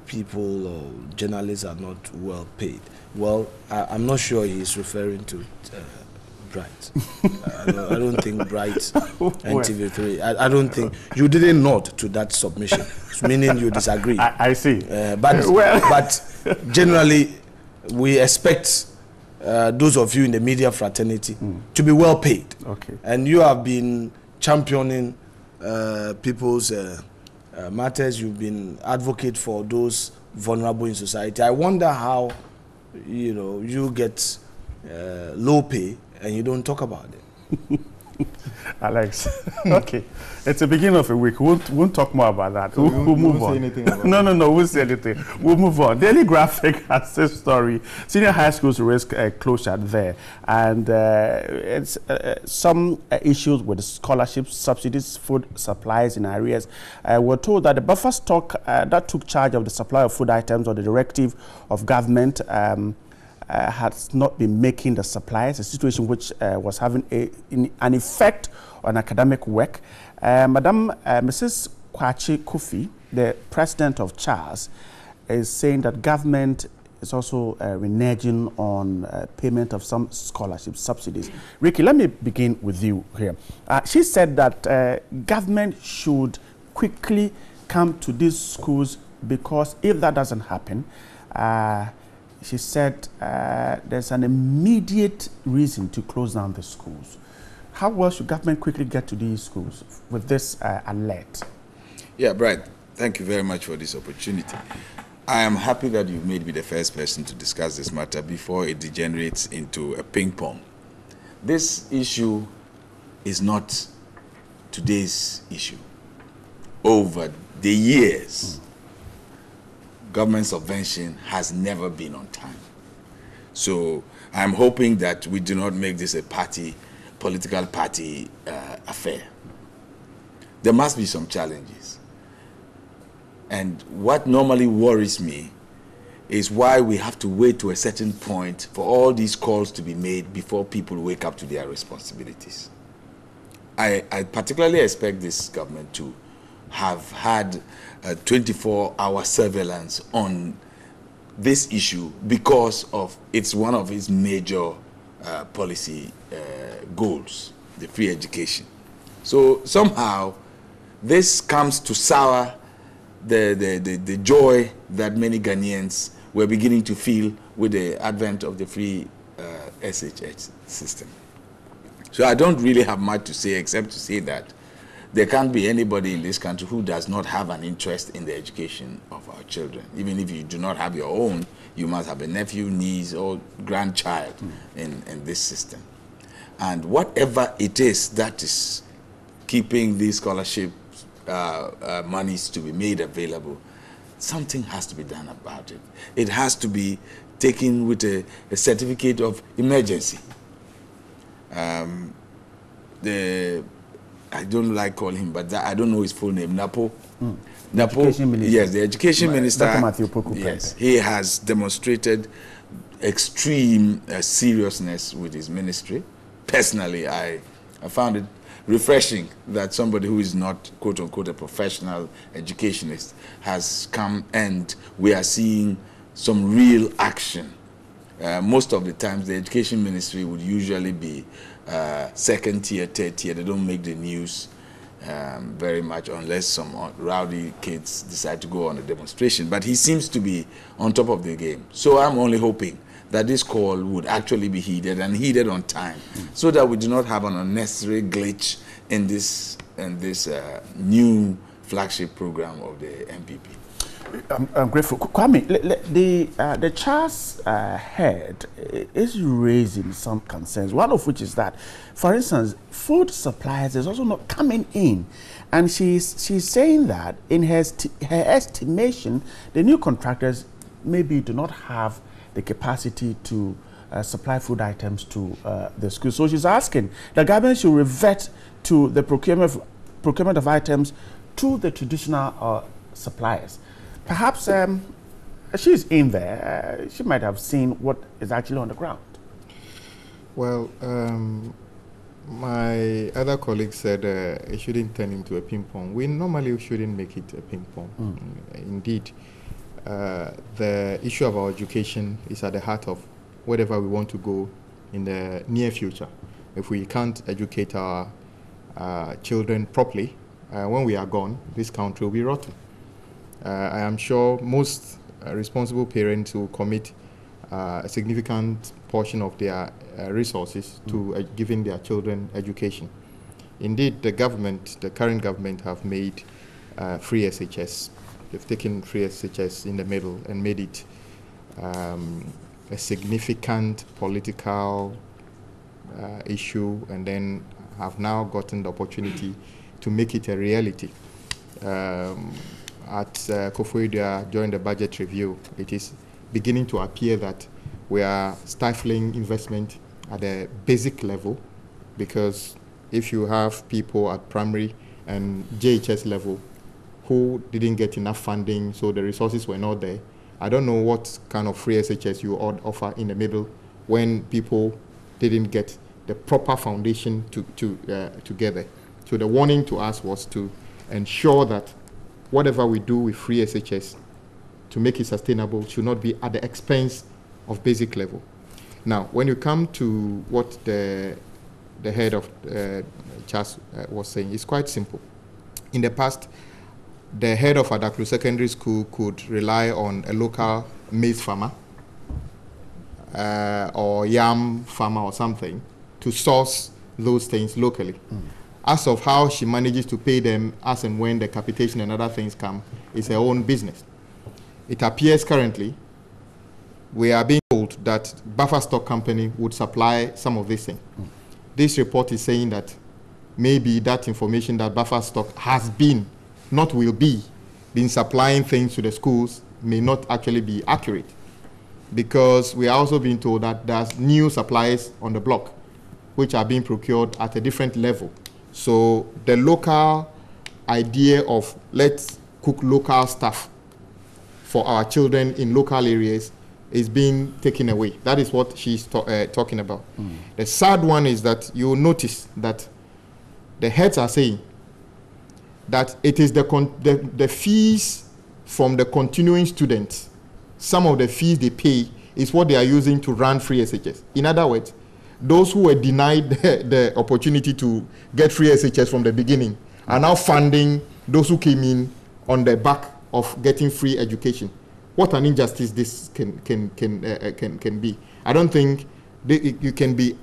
S5: people or journalists are not well paid. Well, I'm not sure he's referring to Bright. I don't think Bright and TV3. I don't think you didn't nod to that submission, meaning you disagree.
S19: I see.
S5: But generally, we expect those of you in the media fraternity to be well paid.
S19: Okay.
S5: And you have been championing people's matters. You've been advocate for those vulnerable in society. I wonder how you get low pay and you don't talk about it.
S19: Alex, okay, it's the beginning of a week. We won't talk more about that.
S6: So
S19: we'll move on. No, we'll say anything. We'll move on. Daily Graphic has this story: senior high schools risk closure there, and it's some issues with scholarships, subsidies, food supplies in areas. We're told that the buffer stock that took charge of the supply of food items or the directive of government has not been making the supplies, a situation which was having an effect on academic work. Mrs. Kwachi Kofi, the president of CHARS, is saying that government is also reneging on payment of some scholarship subsidies. Ricky, let me begin with you here. She said that government should quickly come to these schools, because if that doesn't happen, she said there's an immediate reason to close down the schools. How well should government quickly get to these schools with this alert?
S2: Yeah, Brad, thank you very much for this opportunity. I am happy that you made me the first person to discuss this matter before it degenerates into a ping pong. This issue is not today's issue. Over the years, government subvention has never been on time. So I'm hoping that we do not make this a political party affair. There must be some challenges. And what normally worries me is why we have to wait to a certain point for all these calls to be made before people wake up to their responsibilities. I particularly expect this government to have had a 24-hour surveillance on this issue because of it's one of its major policy goals, the free education. So somehow this comes to sour the joy that many Ghanaians were beginning to feel with the advent of the free SHH system. So I don't really have much to say except to say that there can't be anybody in this country who does not have an interest in the education of our children. Even if you do not have your own, you must have a nephew, niece, or grandchild in this system. And whatever it is that is keeping these scholarship monies to be made available, something has to be done about it. It has to be taken with a certificate of emergency. I don't like calling him, but I don't know his full name. Napo. Napo. Yes, the education minister.
S19: Dr. Matthew Poku.
S2: Yes, he has demonstrated extreme seriousness with his ministry. Personally, I found it refreshing that somebody who is not, quote unquote, a professional educationist has come, and we are seeing some real action. Most of the times, the education ministry would usually be second tier, third tier. They don't make the news very much unless some rowdy kids decide to go on a demonstration. But he seems to be on top of the game. So I'm only hoping that this call would actually be heeded and heeded on time, so that we do not have an unnecessary glitch in this new flagship program of the MPP.
S19: I'm grateful. Kwame, the Char's head is raising some concerns, one of which is that, for instance, food supplies is also not coming in. And she's saying that in her estimation, the new contractors maybe do not have the capacity to supply food items to the school. So she's asking the government should revert to the procurement of items to the traditional suppliers. Perhaps she's in there. She might have seen what is actually on the ground.
S6: Well, my other colleague said it shouldn't turn into a ping pong. We normally shouldn't make it a ping pong. Indeed, the issue of our education is at the heart of wherever we want to go in the near future. If we can't educate our children properly, when we are gone, this country will be rotten. I am sure most responsible parents will commit a significant portion of their resources to giving their children education. Indeed, the current government have made free SHS. They've taken free SHS in the middle and made it a significant political issue, and then have now gotten the opportunity to make it a reality. At Koforidua, during the budget review, it is beginning to appear that we are stifling investment at a basic level, because if you have people at primary and JHS level who didn't get enough funding, so the resources were not there, I don't know what kind of free SHS you ought offer in the middle when people didn't get the proper foundation together. So the warning to us was to ensure that whatever we do with free SHS to make it sustainable should not be at the expense of basic level. Now, when you come to what the head of CHAS was saying, it's quite simple. In the past, the head of Adaklu Secondary School could rely on a local maize farmer or yam farmer or something to source those things locally. As of how she manages to pay them as and when the capitation and other things come is her own business. It appears currently we are being told that Buffer Stock Company would supply some of these things. This report is saying that maybe that information that Buffer Stock has been, not will be, been supplying things to the schools may not actually be accurate, because we are also being told that there's new supplies on the block which are being procured at a different level. So the local idea of let's cook local stuff for our children in local areas is being taken away. That is what she's talking about. The sad one is that you will notice that the heads are saying that it is the fees from the continuing students, some of the fees they pay is what they are using to run free SHS. In other words, those who were denied the opportunity to get free SHS from the beginning are now funding those who came in on the back of getting free education. What an injustice this can be. I don't think you can be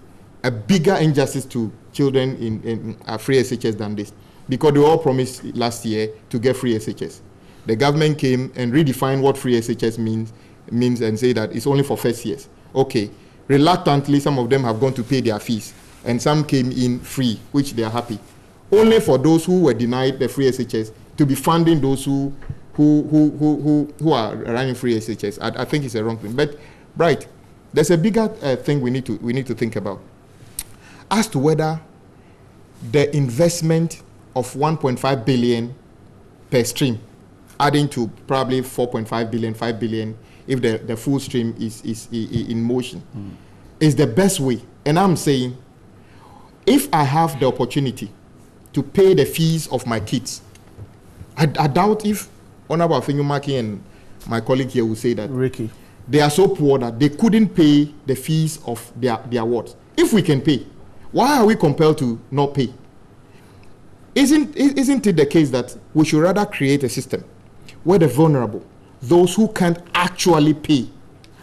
S6: a bigger injustice to children in free SHS than this, because they all promised last year to get free SHS. The government came and redefined what free SHS means and say that it's only for first years. Okay, reluctantly, some of them have gone to pay their fees, and some came in free, which they are happy. Only for those who were denied the free SHS to be funding those who are running free SHS. I think it's a wrong thing. But right, there's a bigger thing we need to think about as to whether the investment of 1.5 billion per stream, adding to probably 4.5 billion, 5 billion, if the full stream is in motion, is the best way. And I'm saying, if I have the opportunity to pay the fees of my kids, I doubt if Honorable Afenyumaki and my colleague here will say that
S19: Ricky,
S6: they are so poor that they couldn't pay the fees of their wards. If we can pay, why are we compelled to not pay? Isn't it the case that we should rather create a system where the vulnerable, those who can't actually pay,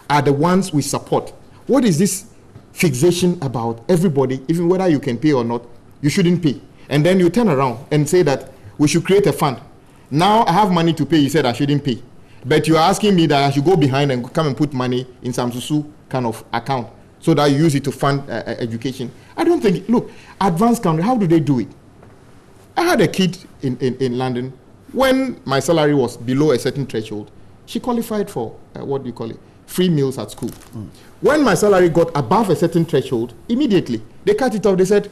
S6: are the ones we support? What is this fixation about everybody, even whether you can pay or not, you shouldn't pay? And then you turn around and say that we should create a fund. Now I have money to pay, you said I shouldn't pay. But you are asking me that I should go behind and come and put money in some susu kind of account so that you use it to fund education. I don't think, look, advanced country, how do they do it? I had a kid in London. When my salary was below a certain threshold, she qualified for, what do you call it, free meals at school. When my salary got above a certain threshold, immediately, they cut it off. They said,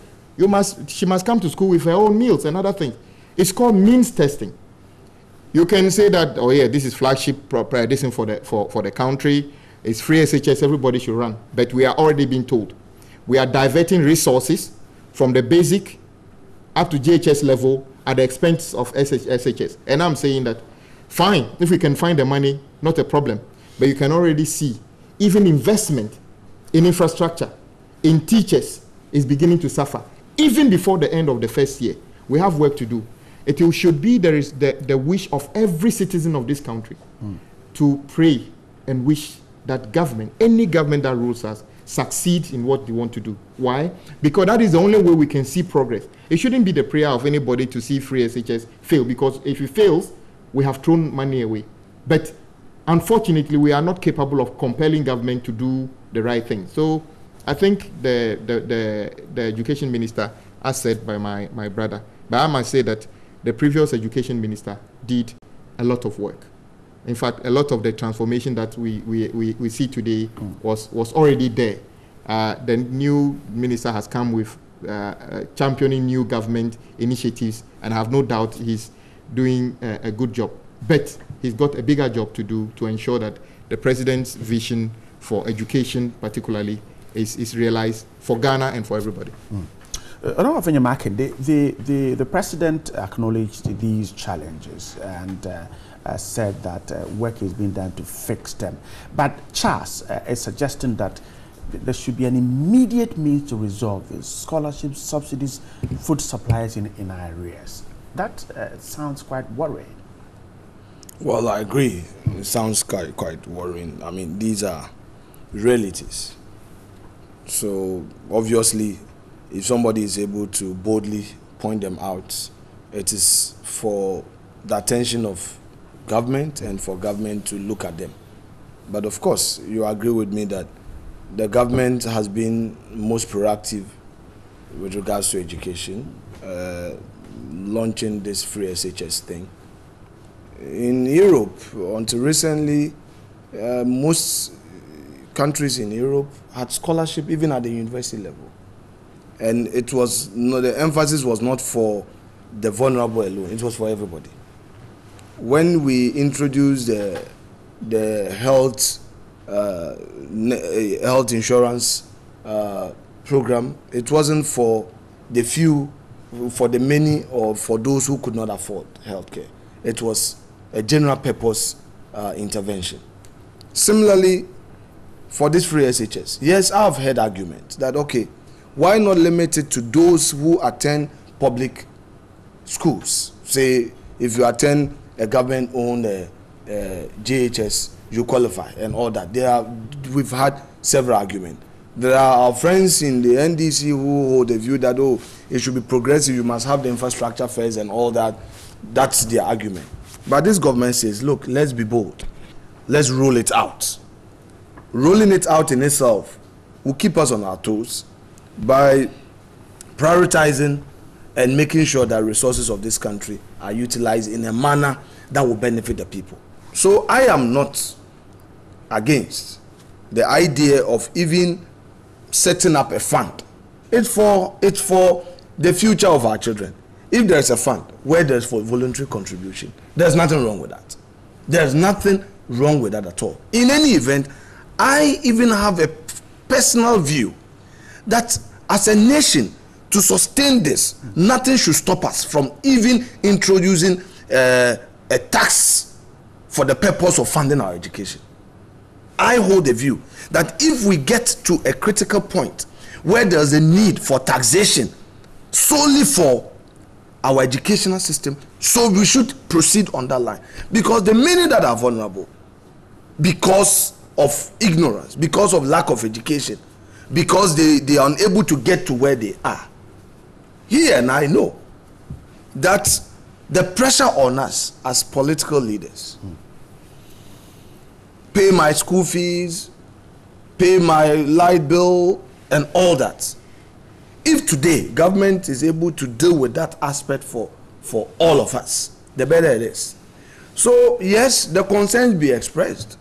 S6: she must come to school with her own meals and other things. It's called means testing. You can say that, oh yeah, this is flagship prioritization for the country. It's free SHS, everybody should run. But we are already being told. We are diverting resources from the basic up to JHS level at the expense of SHS. And I'm saying that, fine, if we can find the money, not a problem. But you can already see, even investment in infrastructure, in teachers, is beginning to suffer. Even before the end of the first year, we have work to do. It should be there is the wish of every citizen of this country to pray and wish that government, any government that rules us, succeed in what they want to do. Why? Because that is the only way we can see progress. It shouldn't be the prayer of anybody to see free SHS fail, because if it fails, we have thrown money away. But unfortunately, we are not capable of compelling government to do the right thing. So I think the education minister, as said by my brother, but I must say that the previous education minister did a lot of work. In fact, a lot of the transformation that we see today was already there. The new minister has come with championing new government initiatives, and I have no doubt he's doing a good job. But he's got a bigger job to do to ensure that the president's vision for education particularly is realized for Ghana and for everybody.
S19: The president acknowledged these challenges and said that work is being done to fix them. But Charles is suggesting that there should be an immediate means to resolve this: scholarships, subsidies, food supplies in areas. That sounds quite worrying.
S5: Well, I agree. It sounds quite worrying. I mean, these are realities. So obviously, if somebody is able to boldly point them out, it is for the attention of government and for government to look at them. But of course, you agree with me that the government has been most proactive with regards to education, launching this free SHS thing. In Europe, until recently, most countries in Europe had scholarship even at the university level. And it was, the emphasis was not for the vulnerable alone, it was for everybody. when we introduced the health health insurance program, it wasn't for the few, for the many, or for those who could not afford healthcare. It was a general purpose intervention. Similarly, for this free SHS, yes, I've heard arguments that, okay, why not limit it to those who attend public schools? Say, if you attend a government-owned JHS, you qualify and all that. We've had several arguments. There are our friends in the NDC who hold the view that, oh, it should be progressive, you must have the infrastructure first and all that. That's their argument. But this government says, look, let's be bold. Let's roll it out. Rolling it out in itself will keep us on our toes by prioritizing and making sure that resources of this country are utilized in a manner that will benefit the people. So I am not against the idea of even setting up a fund. It's for the future of our children. If there's a fund where there's for voluntary contribution, there's nothing wrong with that. There's nothing wrong with that at all. In any event, I even have a personal view that as a nation, to sustain this, nothing should stop us from even introducing a tax for the purpose of funding our education. I hold the view that if we get to a critical point where there's a need for taxation solely for our educational system, so we should proceed on that line. Because the many that are vulnerable, because of ignorance, because of lack of education, because they are unable to get to where they are. Here, and I know that the pressure on us as political leaders, pay my school fees, pay my light bill, and all that. If today government is able to deal with that aspect for all of us, the better it is. So yes, the concerns be expressed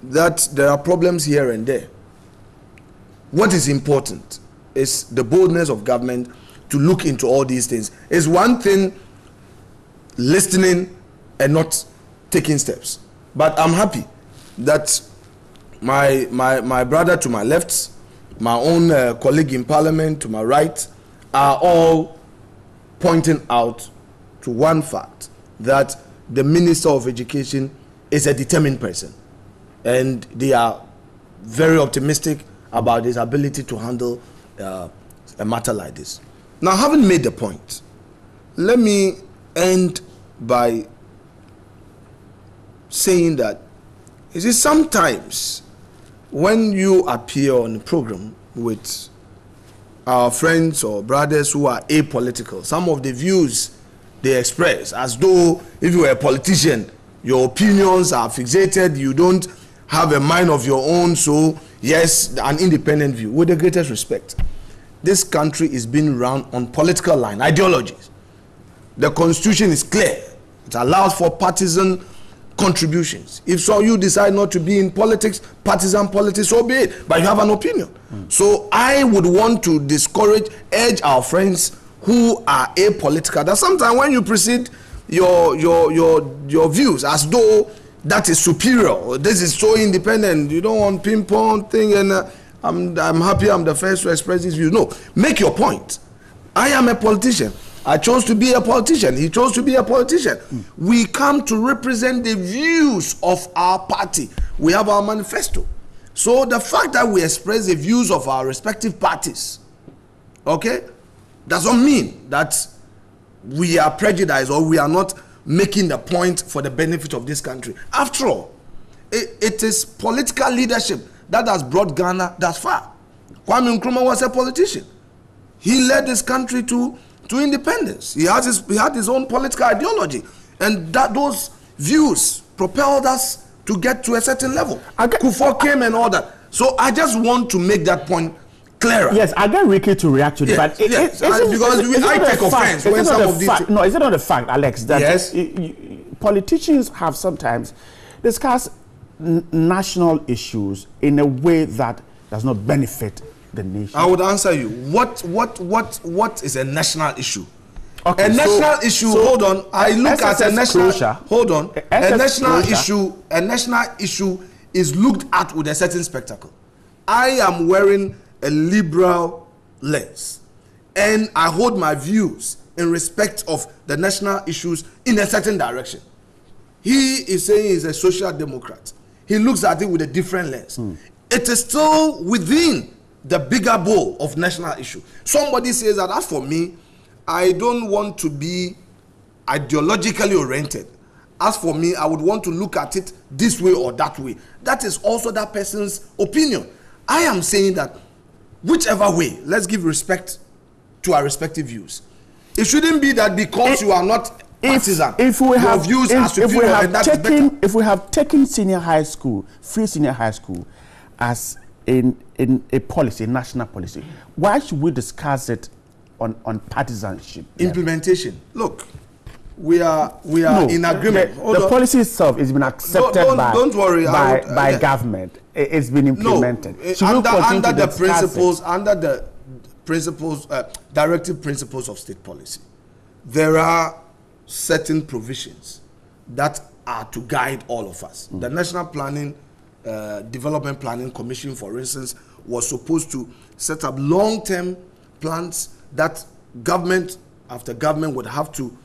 S5: that there are problems here and there. What is important is the boldness of government to look into all these things. It's one thing listening and not taking steps. But I'm happy that my brother to my left, my own colleague in parliament to my right, are all pointing out to one fact, that the Minister of Education is a determined person. And they are very optimistic about his ability to handle a matter like this. Now, having made the point, let me end by saying that, you see, sometimes when you appear on a program with our friends or brothers who are apolitical, some of the views they express, as though if you were a politician, your opinions are fixated, you don't have a mind of your own, so yes, an independent view. With the greatest respect, this country is being run on political line, ideologies. The constitution is clear. It allows for partisan contributions. If so you decide not to be in politics, partisan politics, so be it, but you have an opinion. So I would want to urge our friends who are apolitical, that sometimes when you proceed your views as though that is superior, this is so independent, you don't want ping-pong thing, and I'm happy I'm the first to express this view. No, make your point. I am a politician. I chose to be a politician. He chose to be a politician. We come to represent the views of our party. We have our manifesto. So the fact that we express the views of our respective parties, okay, doesn't mean that we are prejudiced or we are not making the point for the benefit of this country. After all, it is political leadership that has brought Ghana that far. Kwame Nkrumah was a politician. He led this country to independence. He had his own political ideology, and those views propelled us to get to a certain level. Kufuor came and all that. So I just want to make that point clearer.
S19: Yes, I get Ricky to react to it, but
S5: because I take offense when some of these.
S19: No, is it not a fact, Alex, that
S5: yes,
S19: politicians have sometimes discussed national issues in a way that does not benefit the nation?
S5: I would answer you. What is a national issue? Okay, a national issue. Hold on. I look at a national. Hold on. A national issue. A national issue is looked at with a certain spectacle. I am wearing a liberal lens, and I hold my views in respect of the national issues in a certain direction. He is saying he's a social democrat. He looks at it with a different lens. It is still within the bigger bowl of national issue. Somebody says that, as for me, I don't want to be ideologically oriented. As for me, I would want to look at it this way or that way. That is also that person's opinion. I am saying that whichever way, let's give respect to our respective views. It shouldn't be that because you are not partisan,
S19: if we have
S5: views are superior, and that is better.
S19: If we have taken senior high school, free senior high school, as in a policy, a national policy, why should we discuss it on partisanship?
S5: Implementation. Look, we are in agreement.
S19: The policy itself has been accepted by government. It's been implemented.
S5: Under the principles, directive principles of state policy, there are certain provisions that are to guide all of us. The National Planning, Development Planning Commission, for instance, was supposed to set up long-term plans that government after government would have to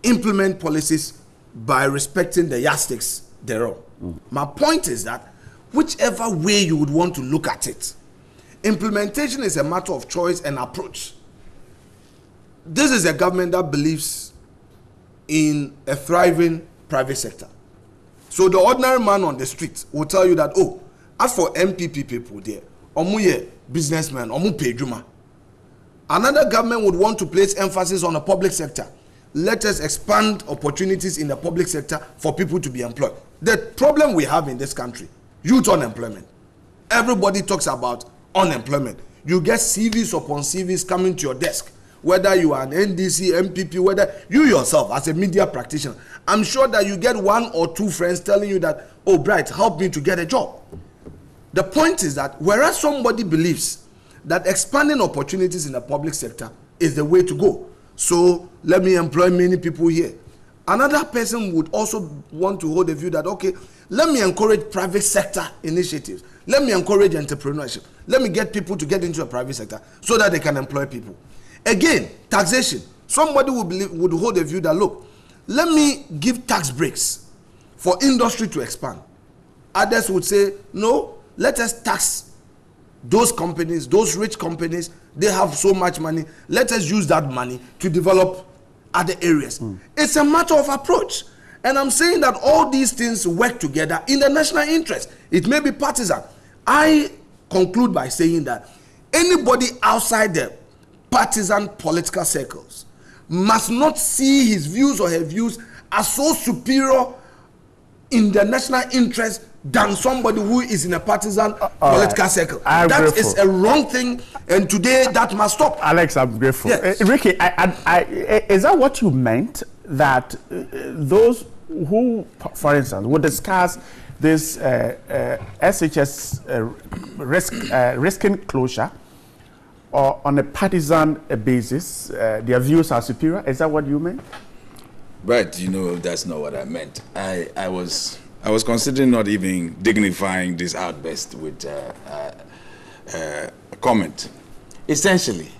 S5: implement policies by respecting the yardsticks thereof. My point is that whichever way you would want to look at it, implementation is a matter of choice and approach. This is a government that believes in a thriving private sector. So the ordinary man on the street will tell you that, oh, as for MPP people there, omuye businessmen, omu pay juma. Another government would want to place emphasis on the public sector. Let us expand opportunities in the public sector for people to be employed. The problem we have in this country, youth unemployment. Everybody talks about unemployment. You get CVs upon CVs coming to your desk. Whether you are an NDC, MPP, whether you yourself as a media practitioner, I'm sure that you get one or two friends telling you that, oh, Bright, help me to get a job. The point is that whereas somebody believes that expanding opportunities in the public sector is the way to go, so let me employ many people here. Another person would also want to hold a view that, okay, let me encourage private sector initiatives. Let me encourage entrepreneurship. Let me get people to get into the private sector so that they can employ people. Again, taxation. Somebody would hold a view that, look, let me give tax breaks for industry to expand. Others would say, no, let us tax those companies, those rich companies. They have so much money. Let us use that money to develop other areas. It's a matter of approach. And I'm saying that all these things work together in the national interest. It may be partisan. I conclude by saying that anybody outside the partisan political circles must not see his views or her views as so superior in the national interest than somebody who is in a partisan political circle. That is a wrong thing, and today that must stop.
S19: Alex, I'm grateful. Yes. Ricky, is that what you meant? That those who, for instance, would discuss this SHS risking closure or on a partisan basis, their views are superior? Is that what you meant?
S2: But you know, that's not what I meant. I was considering not even dignifying this outburst with a comment. Essentially,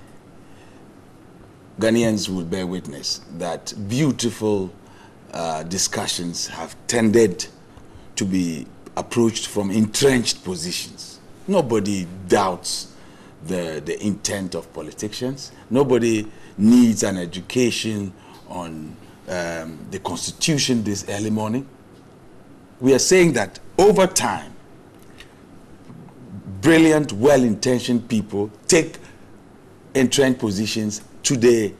S2: Ghanaians will bear witness that beautiful discussions have tended to be approached from entrenched positions. Nobody doubts the intent of politicians. Nobody needs an education on the Constitution this early morning. We are saying that over time, brilliant, well-intentioned people take entrenched positions to the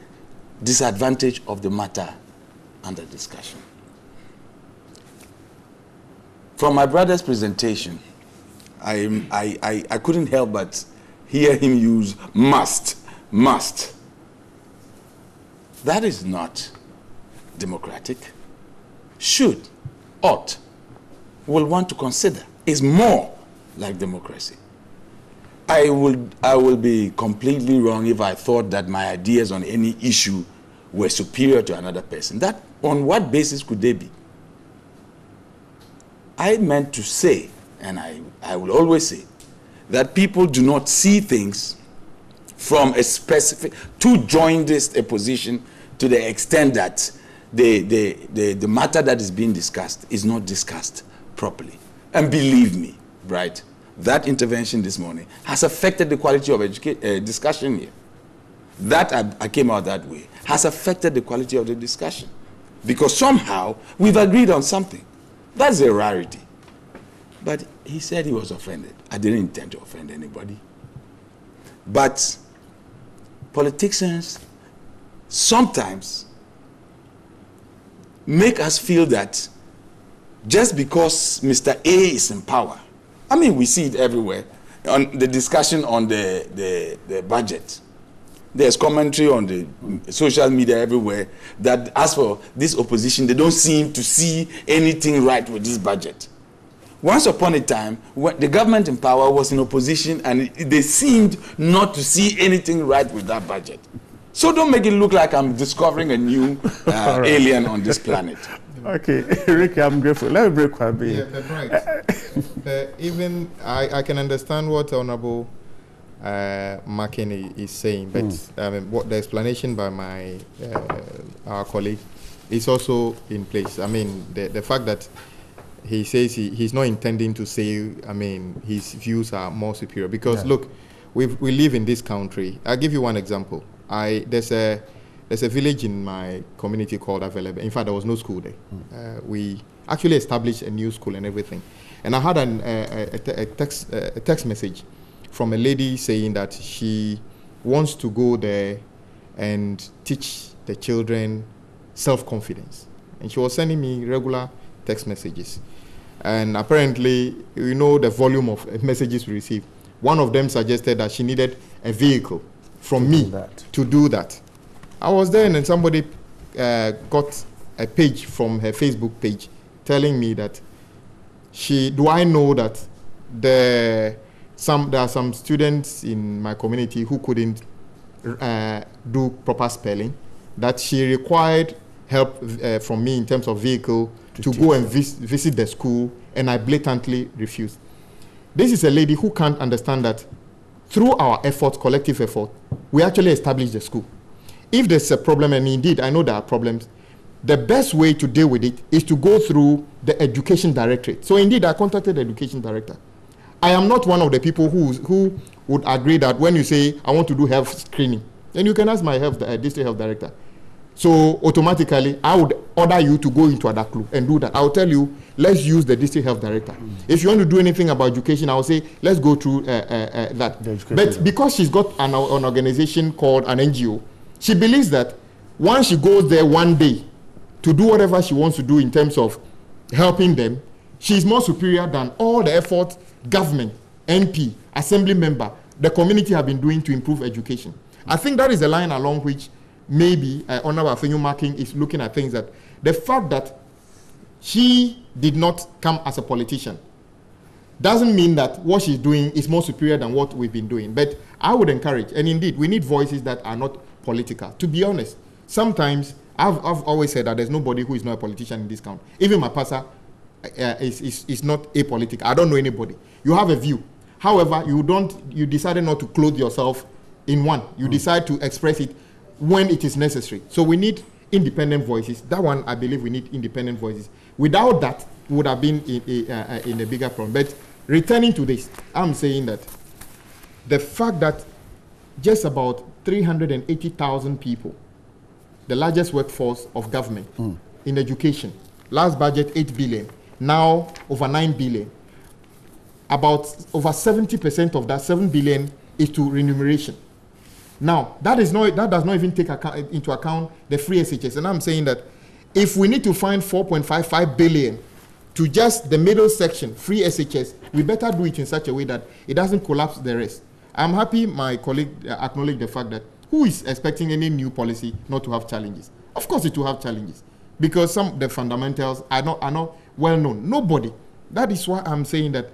S2: disadvantage of the matter under discussion. From my brother's presentation, I couldn't help but hear him use must. That is not democratic. Should, ought, will want to consider is more like democracy. I will be completely wrong if I thought that my ideas on any issue were superior to another person. That, on what basis could they be? I meant to say, and I will always say, that people do not see things from a specific, to join this a position to the extent that the matter that is being discussed is not discussed properly. And believe me, right, that intervention this morning has affected the quality of discussion here. That I came out that way has affected the quality of the discussion, because somehow we've agreed on something. That's a rarity. But he said he was offended. I didn't intend to offend anybody. But politicians sometimes make us feel that just because Mr. A is in power, I mean, we see it everywhere, on the discussion on the budget. There's commentary on the social media everywhere that as for this opposition, they don't seem to see anything right with this budget. Once upon a time, when the government in power was in opposition, and they seemed not to see anything right with that budget. So don't make it look like I'm discovering a new alien on this planet.
S19: Okay, Ricky, I'm grateful. Let me break one bit.
S6: Yeah, right. Even I can understand what Honorable Makin is saying, but what the explanation by our colleague is also in place. I mean, the fact that he says he's not intending to say, I mean, his views are more superior. Because, look, we live in this country. I'll give you one example. There's a village in my community called Available. In fact, there was no school there. We actually established a new school and everything. And I had a text message from a lady saying that she wants to go there and teach the children self-confidence. And she was sending me regular text messages. And apparently, you know the volume of messages we received. One of them suggested that she needed a vehicle from me to do that. I was there, and then somebody got a page from her Facebook page telling me that do I know that there are some students in my community who couldn't do proper spelling, that she required help from me in terms of vehicle to go and visit the school, and I blatantly refused. This is a lady who can't understand that through our effort, collective effort, we actually established the school. If there's a problem, and indeed I know there are problems, the best way to deal with it is to go through the education directorate. So indeed, I contacted the education director. I am not one of the people who would agree that when you say, I want to do health screening, then you can ask my district health director. So automatically, I would order you to go into Adaklu and do that. I'll tell you, let's use the district health director. If you want to do anything about education, I'll say, let's go through that. But because she's got an organization called an NGO, she believes that once she goes there one day to do whatever she wants to do in terms of helping them, she's more superior than all the effort government, MP, assembly member, the community have been doing to improve education. I think that is the line along which maybe Honorable Afenyo Makin is looking at things, that the fact that she did not come as a politician doesn't mean that what she's doing is more superior than what we've been doing. But I would encourage, and indeed, we need voices that are not political. To be honest, sometimes I've always said that there's nobody who is not a politician in this country. Even my pastor is not apolitical. I don't know anybody. You have a view. However, you decided not to clothe yourself in one. You decide to express it when it is necessary. So we need independent voices. That one, I believe we need independent voices. Without that, we would have been in a bigger problem. But returning to this, I'm saying that the fact that just about 380,000 people, the largest workforce of government in education, last budget 8 billion, now over 9 billion. About over 70% of that 7 billion is to remuneration. Now, that does not even take into account the free SHS. And I'm saying that if we need to find 4.55 billion to just the middle section, free SHS, we better do it in such a way that it doesn't collapse the rest. I'm happy my colleague acknowledged the fact that who is expecting any new policy not to have challenges? Of course it will have challenges, because some of the fundamentals are not well known. Nobody. That is why I'm saying that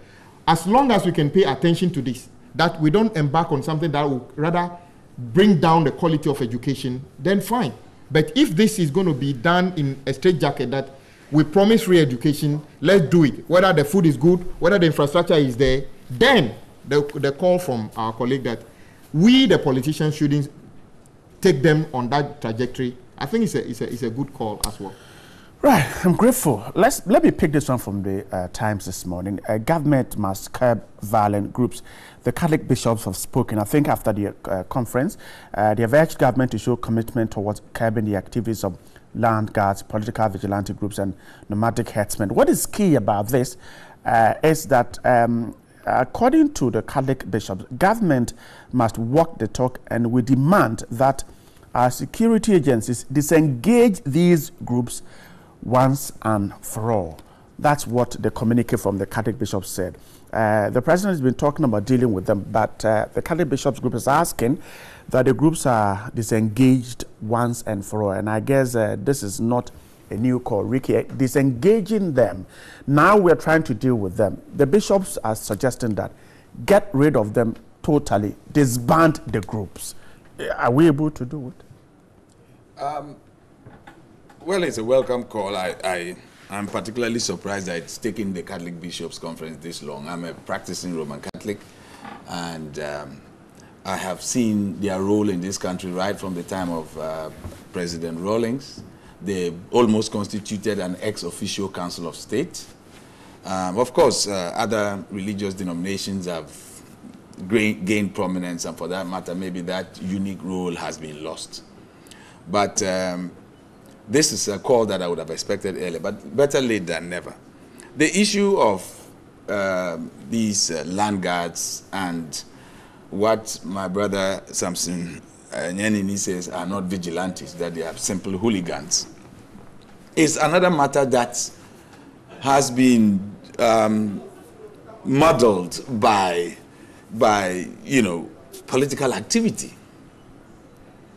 S6: as long as we can pay attention to this, that we don't embark on something that will rather bring down the quality of education, then fine. But if this is going to be done in a straitjacket that we promise free education, let's do it. Whether the food is good, whether the infrastructure is there, then the call from our colleague that we, the politicians, shouldn't take them on that trajectory. I think it's a good call as well.
S19: Right, I'm grateful. Let me pick this one from the Times this morning. Government must curb violent groups. The Catholic bishops have spoken, I think, after the conference. They have urged government to show commitment towards curbing the activities of land guards, political vigilante groups, and nomadic herdsmen. What is key about this is that, according to the Catholic bishops, government must walk the talk, and we demand that our security agencies disengage these groups once and for all. That's what the communique from the Catholic bishops said. The president has been talking about dealing with them, but the Catholic bishops group is asking that the groups are disengaged once and for all. And I guess this is not a new call, Ricky, disengaging them. Now we're trying to deal with them. The bishops are suggesting that get rid of them totally, disband the groups. Are we able to do it?
S2: Well, it's a welcome call. I'm particularly surprised that it's taken the Catholic Bishops' Conference this long. I'm a practicing Roman Catholic, and I have seen their role in this country right from the time of President Rawlings. They almost constituted an ex-officio Council of State. Of course, other religious denominations have gained prominence, and for that matter, maybe that unique role has been lost. But this is a call that I would have expected earlier, but better late than never. The issue of these land guards and what my brother Samson Nyanini says are not vigilantes, that they are simple hooligans, is another matter that has been muddled by political activity.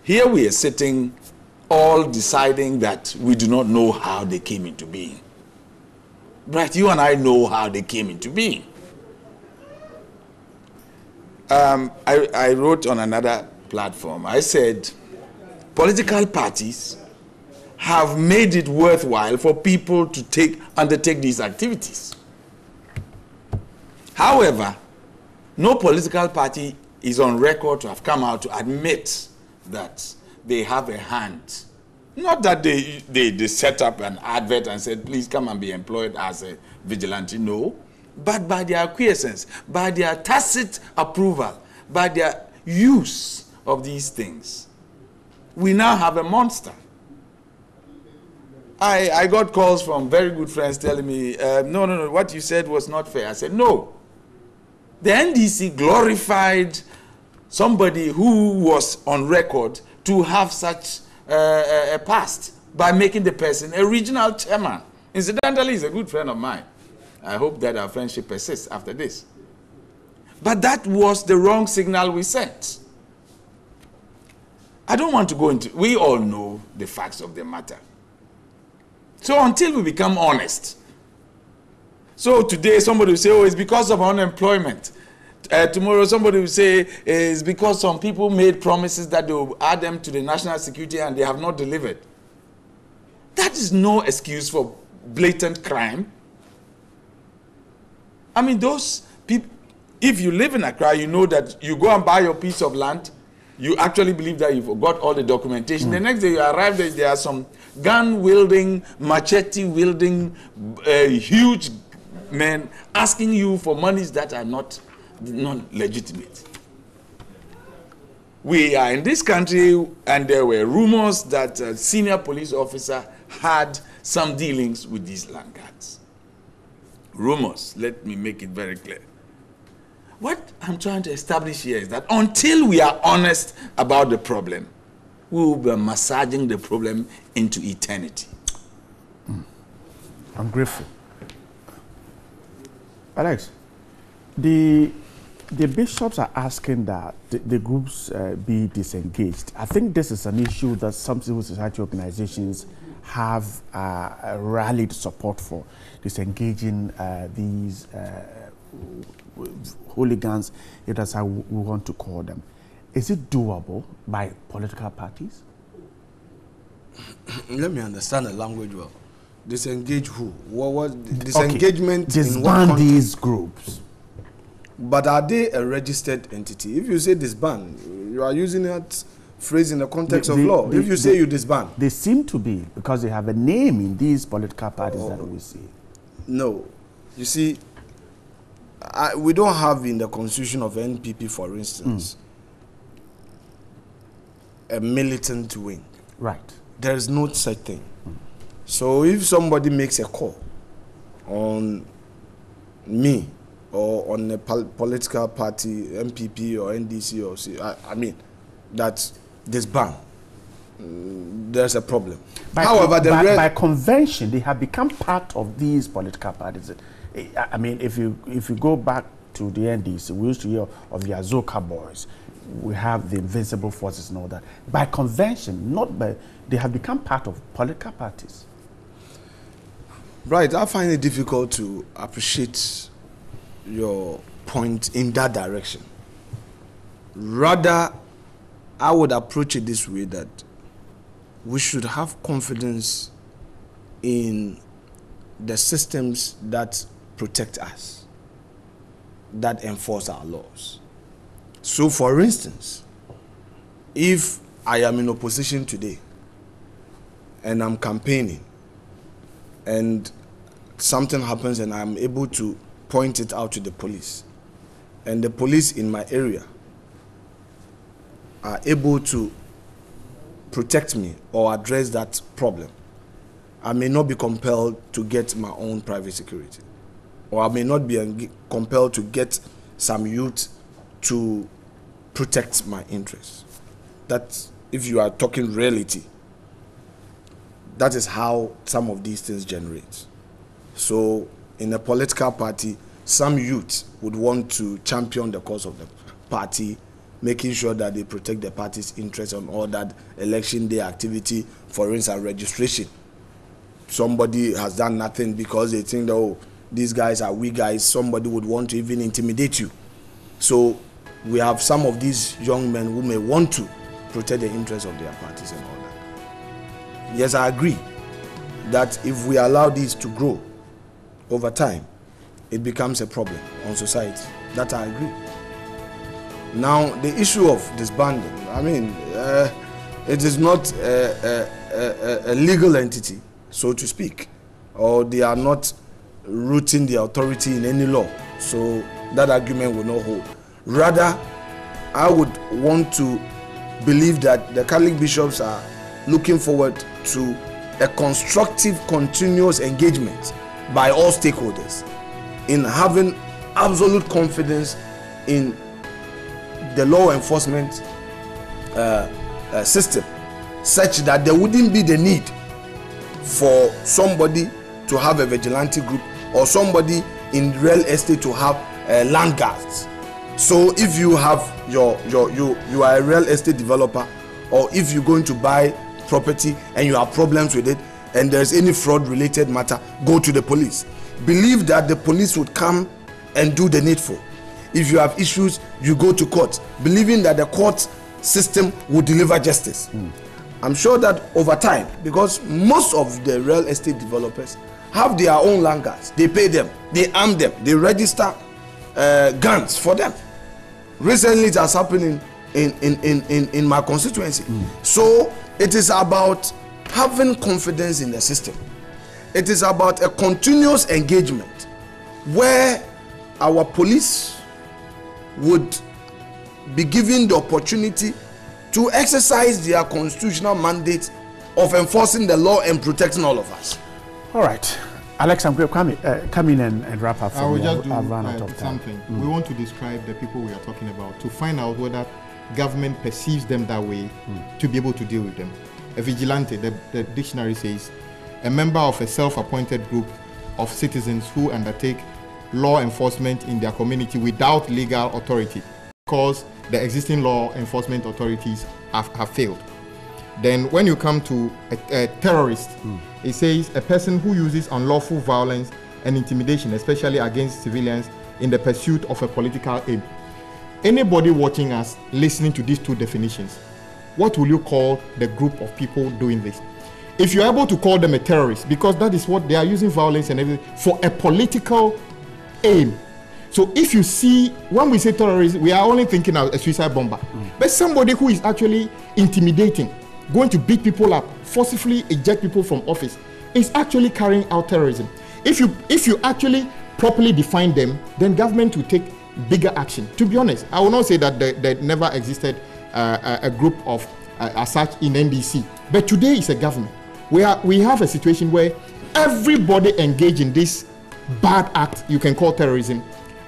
S2: Here we are sitting all deciding that we do not know how they came into being. Right, you and I know how they came into being. I wrote on another platform, I said, political parties have made it worthwhile for people to undertake these activities. However, no political party is on record to have come out to admit that they have a hand. Not that they set up an advert and said, please come and be employed as a vigilante, no. But by their acquiescence, by their tacit approval, by their use of these things, we now have a monster. I got calls from very good friends telling me, no, what you said was not fair. I said, no. The NDC glorified somebody who was on record to have such a past by making the person a regional chairman. Incidentally, he's a good friend of mine. I hope that our friendship persists after this. But that was the wrong signal we sent. I don't want to go into, we all know the facts of the matter. So until we become honest. So today somebody will say, oh, it's because of unemployment. Tomorrow somebody will say it's because some people made promises that they will add them to the national security and they have not delivered. That is no excuse for blatant crime. I mean, those people, if you live in Accra, you know that you go and buy your piece of land, you actually believe that you've got all the documentation. The next day you arrive there are some gun-wielding, machete-wielding, huge men asking you for monies that are not legitimate. We are in this country, and there were rumors that a senior police officer had some dealings with these land guards. Rumors, let me make it very clear. What I'm trying to establish here is that until we are honest about the problem, we will be massaging the problem into eternity.
S19: I'm grateful. Alex, the bishops are asking that the groups be disengaged. I think this is an issue that some civil society organizations have rallied support for, disengaging these hooligans, if that's how we want to call them. Is it doable by political parties?
S5: Let me understand the language well. Disengage who? What was disengagement?
S19: Okay. Disband these groups.
S5: But are they a registered entity? If you say disband, you are using that phrase in the context of law. If you say you disband,
S19: they seem to be, because they have a name in these political parties that we see.
S5: No, you see, we don't have in the constitution of NPP, for instance, a militant wing.
S19: Right.
S5: There is no such thing. So if somebody makes a call on me or on a political party, MPP or NDC or I mean, that disband, there's a problem. However,
S19: by convention, they have become part of these political parties. I mean, if you go back to the NDC, we used to hear of the Azoka boys. We have the Invincible Forces and all that. By convention, not by, they have become part of political parties.
S5: Right, I find it difficult to appreciate your point in that direction. Rather, I would approach it this way, that we should have confidence in the systems that protect us, that enforce our laws. So, for instance, if I am in opposition today and I'm campaigning and something happens and I'm able to point it out to the police, and the police in my area are able to protect me or address that problem, I may not be compelled to get my own private security, or I may not be compelled to get some youth to protect my interests. That's, if you are talking reality, that is how some of these things generate. So in a political party, some youth would want to champion the cause of the party, making sure that they protect the party's interests on all that election day activity, for instance, registration. Somebody has done nothing because they think that, oh, these guys are weak guys, somebody would want to even intimidate you. So we have some of these young men who may want to protect the interests of their parties and all that. Yes, I agree that if we allow these to grow over time, it becomes a problem on society. That I agree. Now, the issue of disbanding, I mean, it is not a legal entity, so to speak, or they are not rooting the authority in any law, so that argument will not hold. Rather, I would want to believe that the Catholic bishops are looking forward to a constructive, continuous engagement by all stakeholders in having absolute confidence in the law enforcement system, such that there wouldn't be the need for somebody to have a vigilante group or somebody in real estate to have land guards. So if you have you are a real estate developer, or if you're going to buy property and you have problems with it and there's any fraud related matter, go to the police. Believe that the police would come and do the needful. If you have issues, you go to court, believing that the court system will deliver justice. I'm sure that over time, because most of the real estate developers have their own land guards, they pay them, they arm them, they register guns for them. Recently, it has happened in my constituency. So it is about having confidence in the system. It is about a continuous engagement where our police would be given the opportunity to exercise their constitutional mandate of enforcing the law and protecting all of us.
S19: All right. Alex, I'm going to come in and wrap up.
S6: I will just do something. We want to describe the people we are talking about to find out whether government perceives them that way to be able to deal with them. A vigilante, the dictionary says, a member of a self-appointed group of citizens who undertake law enforcement in their community without legal authority because the existing law enforcement authorities have failed. Then when you come to a terrorist, it says a person who uses unlawful violence and intimidation, especially against civilians, in the pursuit of a political aim. Anybody watching us listening to these two definitions, what will you call the group of people doing this? if you're able to call them a terrorist, because that is what they are using violence and everything for a political aim. So if you see, when we say terrorist, we are only thinking of a suicide bomber. But somebody who is actually intimidating, going to beat people up, forcibly eject people from office, is actually carrying out terrorism. If you actually properly define them, then government will take bigger action. To be honest, I will not say that there never existed a group of as such in NDC, but today is a government where we have a situation where everybody engaged in this bad act you can call terrorism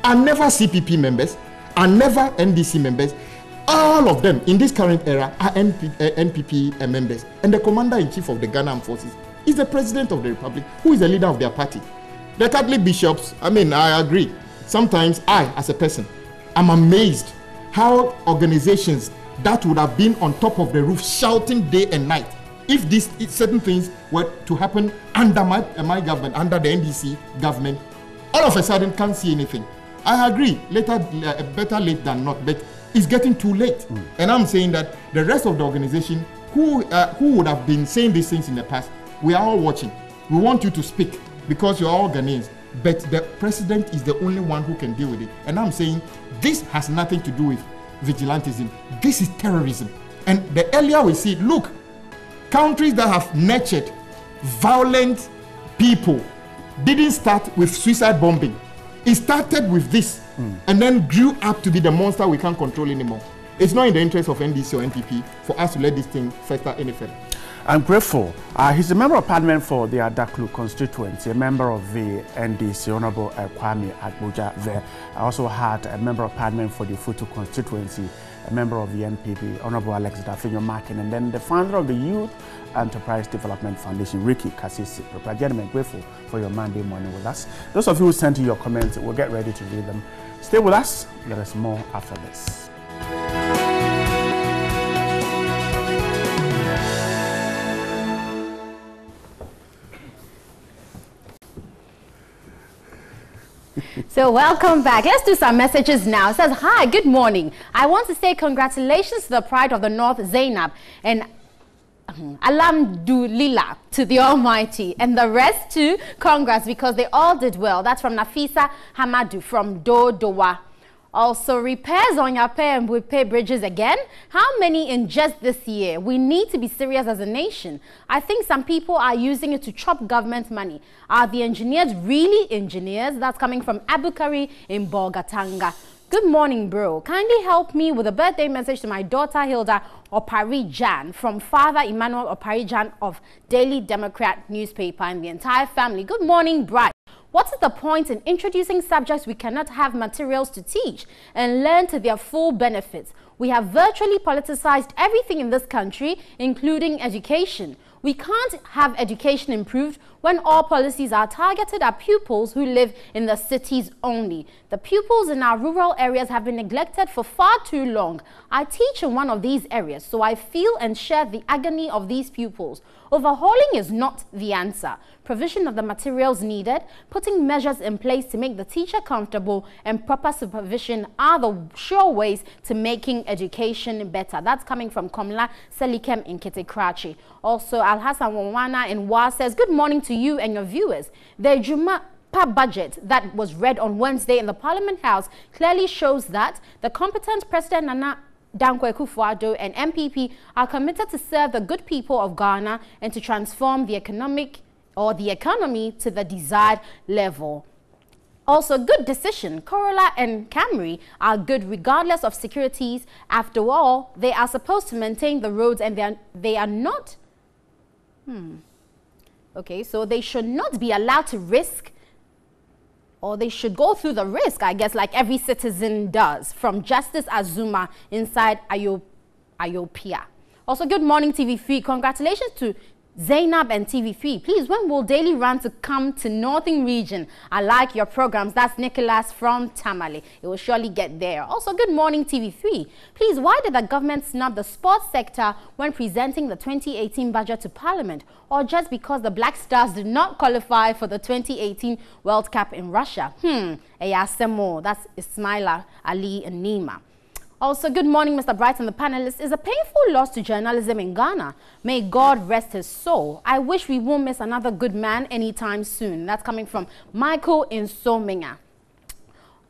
S6: are never CPP members, are never NDC members. All of them in this current era are NPP members, and the commander-in-chief of the Ghana Armed Forces is the president of the republic, who is the leader of their party. The Catholic bishops, I mean, I agree. Sometimes I, as a person, am amazed how organizations that would have been on top of the roof shouting day and night, if certain things were to happen under my government, under the NDC government, all of a sudden can't see anything. I agree, better late than not, but it's getting too late. And I'm saying that the rest of the organization who would have been saying these things in the past, we are all watching. We want you to speak because you're all Ghanaians, but the president is the only one who can deal with it. And I'm saying this has nothing to do with vigilantism. This is terrorism. And the earlier we see it, look, countries that have nurtured violent people didn't start with suicide bombing. It started with this and then grew up to be the monster we can't control anymore. It's not in the interest of NDC or NPP for us to let this thing fester any further.
S19: I'm grateful. He's a member of parliament for the Adaklu constituency, a member of the NDC, Honorable Kwame Agboja there. I also had a member of parliament for the Futu constituency, a member of the NPP, Honorable Alex Dafinyo Markin, and then the founder of the Youth Enterprise Development Foundation, Ricky Kasisi. Gentlemen, grateful for your Monday morning with us. Those of you who sent in your comments, we'll get ready to read them. Stay with us. There is more after this.
S18: So welcome back. Let's do some messages now. It says, hi, good morning. I want to say congratulations to the Pride of the North, Zainab, and Alhamdulillah to the Almighty, and the rest too, congrats, because they all did well. That's from Nafisa Hamadu from Dodowa. Also, repairs on Yape and Buipe bridges again. How many in just this year? We need to be serious as a nation. I think some people are using it to chop government money. Are the engineers really engineers? That's coming from Abukari in Bogatanga. Good morning, bro. Kindly help me with a birthday message to my daughter Hilda Oparijan from Father Emmanuel Oparijan of Daily Democrat newspaper and the entire family. Good morning, bride. What is the point in introducing subjects we cannot have materials to teach and learn to their full benefits? We have virtually politicized everything in this country, including education. We can't have education improved when all policies are targeted at pupils who live in the cities only. The pupils in our rural areas have been neglected for far too long. I teach in one of these areas, so I feel and share the agony of these pupils. Overhauling is not the answer. Provision of the materials needed, putting measures in place to make the teacher comfortable, and proper supervision are the sure ways to making education better. That's coming from Komla Selikem in Kitikrachi. Also, Al-Hassan Wawana in Wa says, good morning to you and your viewers. The Juma budget that was read on Wednesday in the Parliament House clearly shows that the competent President Nana Dankwa Akufo-Addo and MPP are committed to serve the good people of Ghana and to transform the economy to the desired level. Also, good decision. Corolla and Camry are good regardless of securities. After all, they are supposed to maintain the roads and they are not. Okay, so they should not be allowed to risk, or they should go through the risk, I guess, like every citizen does. From Justice Azuma inside Ayopia. Also, good morning, TV3. Congratulations to Zainab and TV3. Please, when will Daily Run to come to Northern Region? I like your programs. That's Nicholas from Tamale. It will surely get there. Also, good morning, TV3. Please, why did the government snub the sports sector when presenting the 2018 budget to Parliament? Or just because the Black Stars did not qualify for the 2018 World Cup in Russia? Eyasemo, that's Ismaila Ali and Nima. Also, good morning, Mr. Bright and the panelists. Is a painful loss to journalism in Ghana. May God rest his soul. I wish we won't miss another good man anytime soon. That's coming from Michael in Sominga.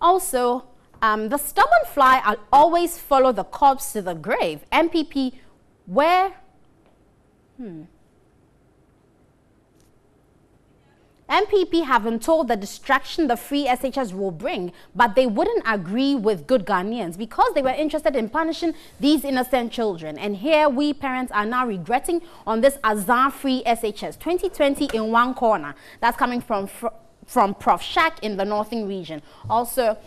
S18: Also, the stubborn fly always follow the corpse to the grave. MPP, where... MPP haven't told the distraction the free SHS will bring, but they wouldn't agree with good Ghanaians because they were interested in punishing these innocent children. And here we parents are now regretting on this azar-free SHS 2020 in one corner. That's coming from Prof. Shak in the Northern region. Also,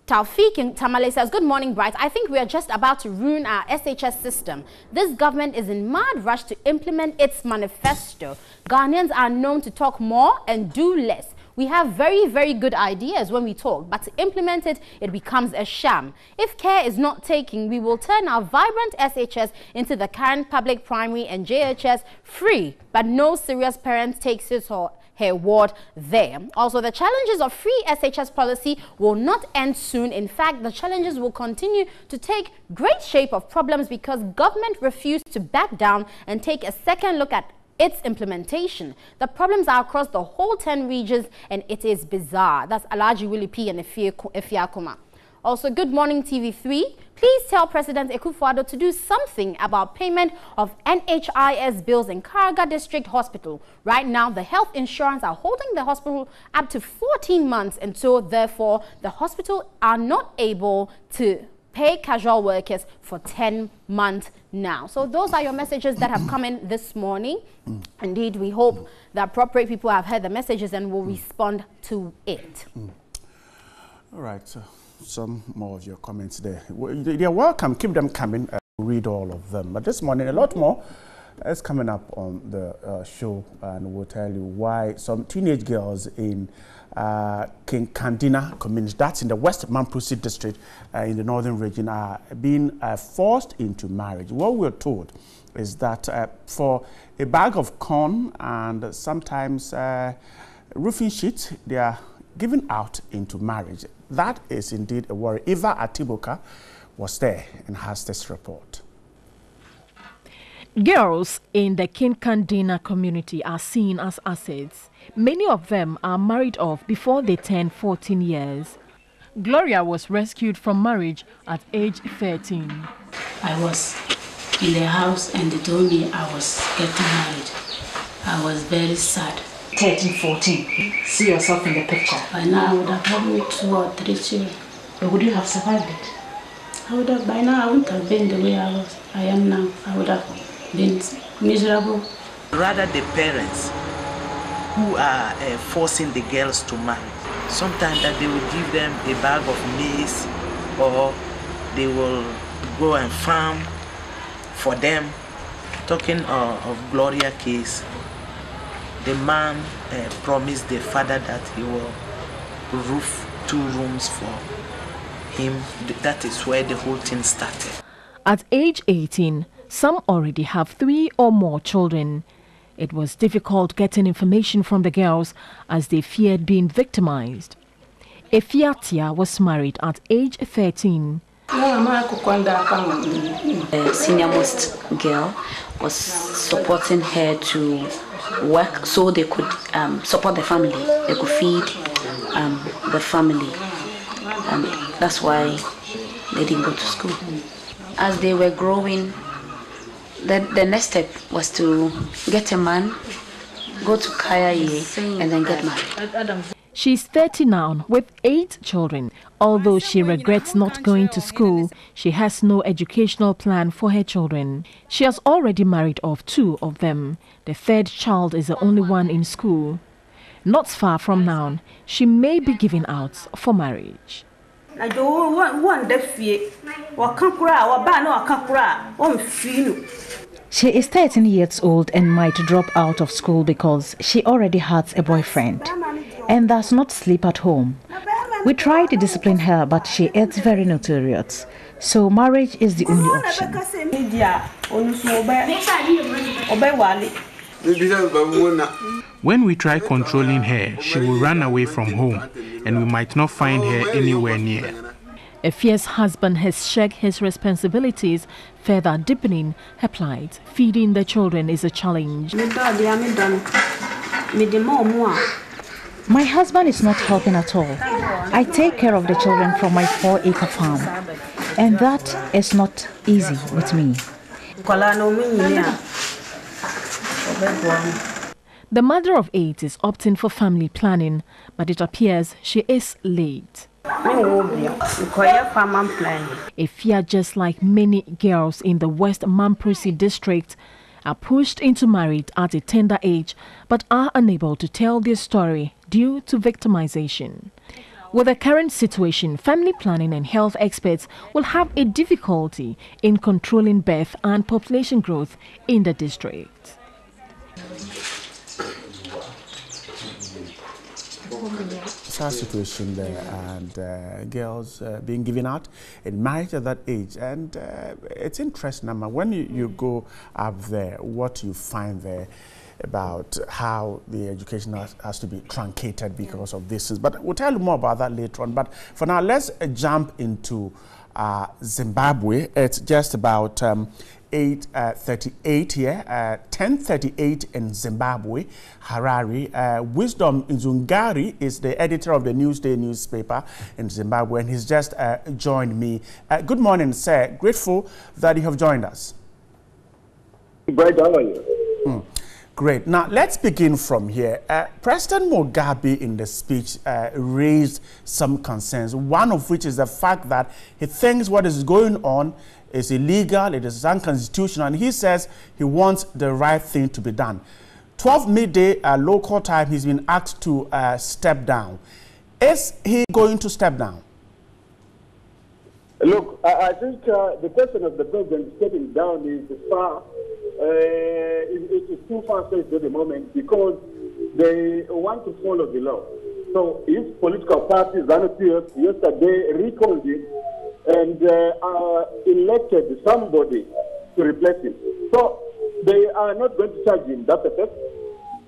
S18: Taufik in Tamale says, good morning, Bright. I think we are just about to ruin our SHS system. This government is in mad rush to implement its manifesto. Ghanaians are known to talk more and do less. We have very, very good ideas when we talk, but to implement it, it becomes a sham. If care is not taken, we will turn our vibrant SHS into the current public primary and JHS free, but no serious parent takes his or her ward there. Also, the challenges of free SHS policy will not end soon. In fact, the challenges will continue to take great shape of problems because government refused to back down and take a second look at its implementation. The problems are across the whole 10 regions and it is bizarre. That's Alaji Willie P and Efiakuma. Also, good morning, TV3. Please tell President Akufo-Addo to do something about payment of NHIS bills in Karaga District Hospital. Right now, the health insurance are holding the hospital up to 14 months, and so therefore the hospital are not able to pay casual workers for 10 months now. So those are your messages that have come in this morning. Indeed, we hope the appropriate people have heard the messages and will respond to it.
S19: All right, so some more of your comments there. They're welcome. Keep them coming. Read all of them. But this morning, a lot more is coming up on the show, and we'll tell you why some teenage girls in Kinkandina community, that's in the West Mamprusi district in the northern region, are being forced into marriage. What we're told is that for a bag of corn and sometimes roofing sheets, they are given out into marriage. That is indeed a worry. Eva Atiboka was there and has this report.
S7: Girls in the Kinkandina community are seen as assets. Many of them are married off before they turn 14 years. Gloria was rescued from marriage at age 13.
S9: I was in the house and they told me I was getting married. I was very sad.
S10: 13, 14. See yourself in the picture.
S9: By now I would have had 2 or 3 children.
S10: But would you have survived it?
S9: I would have, by now I wouldn't have been the way I am now. I would have been miserable.
S24: Rather the parents who are forcing the girls to marry. Sometimes that they will give them a bag of maize or they will go and farm for them. Talking of Gloria case, the man promised the father that he will roof 2 rooms for him. That is where the whole thing started.
S7: At age 18, some already have 3 or more children. It was difficult getting information from the girls as they feared being victimized. Efiatia was married at age 13.
S9: The senior most girl was supporting her to work so they could support the family. They could feed the family. And that's why they didn't go to school. As they were growing, the next step was to get a man, go to Kayaye, and then get married.
S7: She's 30 now with 8 children. Although she regrets not going to school, she has no educational plan for her children. She has already married off 2 of them. The 3rd child is the only one in school. Not far from now, she may be given out for marriage.
S10: She is 13 years old and might drop out of school because she already has a boyfriend and does not sleep at home. We try to discipline her, but she is very notorious. So marriage is the only option.
S25: When we try controlling her, she will run away from home and we might not find her anywhere near.
S7: Efia's husband has shared his responsibilities, further deepening her plight. Feeding the children is a challenge.
S10: My husband is not helping at all. I take care of the children from my 4-acre farm, and that is not easy with me.
S7: The mother of 8 is opting for family planning, but it appears she is late. Efia, just like many girls in the West Mamprose district, are pushed into marriage at a tender age but are unable to tell their story due to victimization. With the current situation, family planning and health experts will have a difficulty in controlling birth and population growth in the district.
S19: Sad situation there, and girls being given out in marriage at that age. And it's interesting, Amma, when you go up there, what you find there about how the education has to be truncated because of this. But we'll tell you more about that later on. But for now, let's jump into Zimbabwe. It's just about 8:38 here, 10:38 in Zimbabwe, Harare. Wisdom Nzungari is the editor of the NewDay newspaper in Zimbabwe, and he's just joined me. Good morning, sir. Grateful that you have joined us.
S8: Great, how are you?
S19: Great. Now, let's begin from here. President Mugabe in the speech raised some concerns, one of which is the fact that he thinks what is going on is illegal, it is unconstitutional, and he says he wants the right thing to be done. 12 midday local time, he's been asked to step down. Is he going to step down?
S8: Look, I think the question of the president stepping down is far, it is too far-fetched at the moment because they want to follow the law. So his political party, ZANU-PF, yesterday recalled him and elected somebody to replace him. So they are not going to charge him that effect.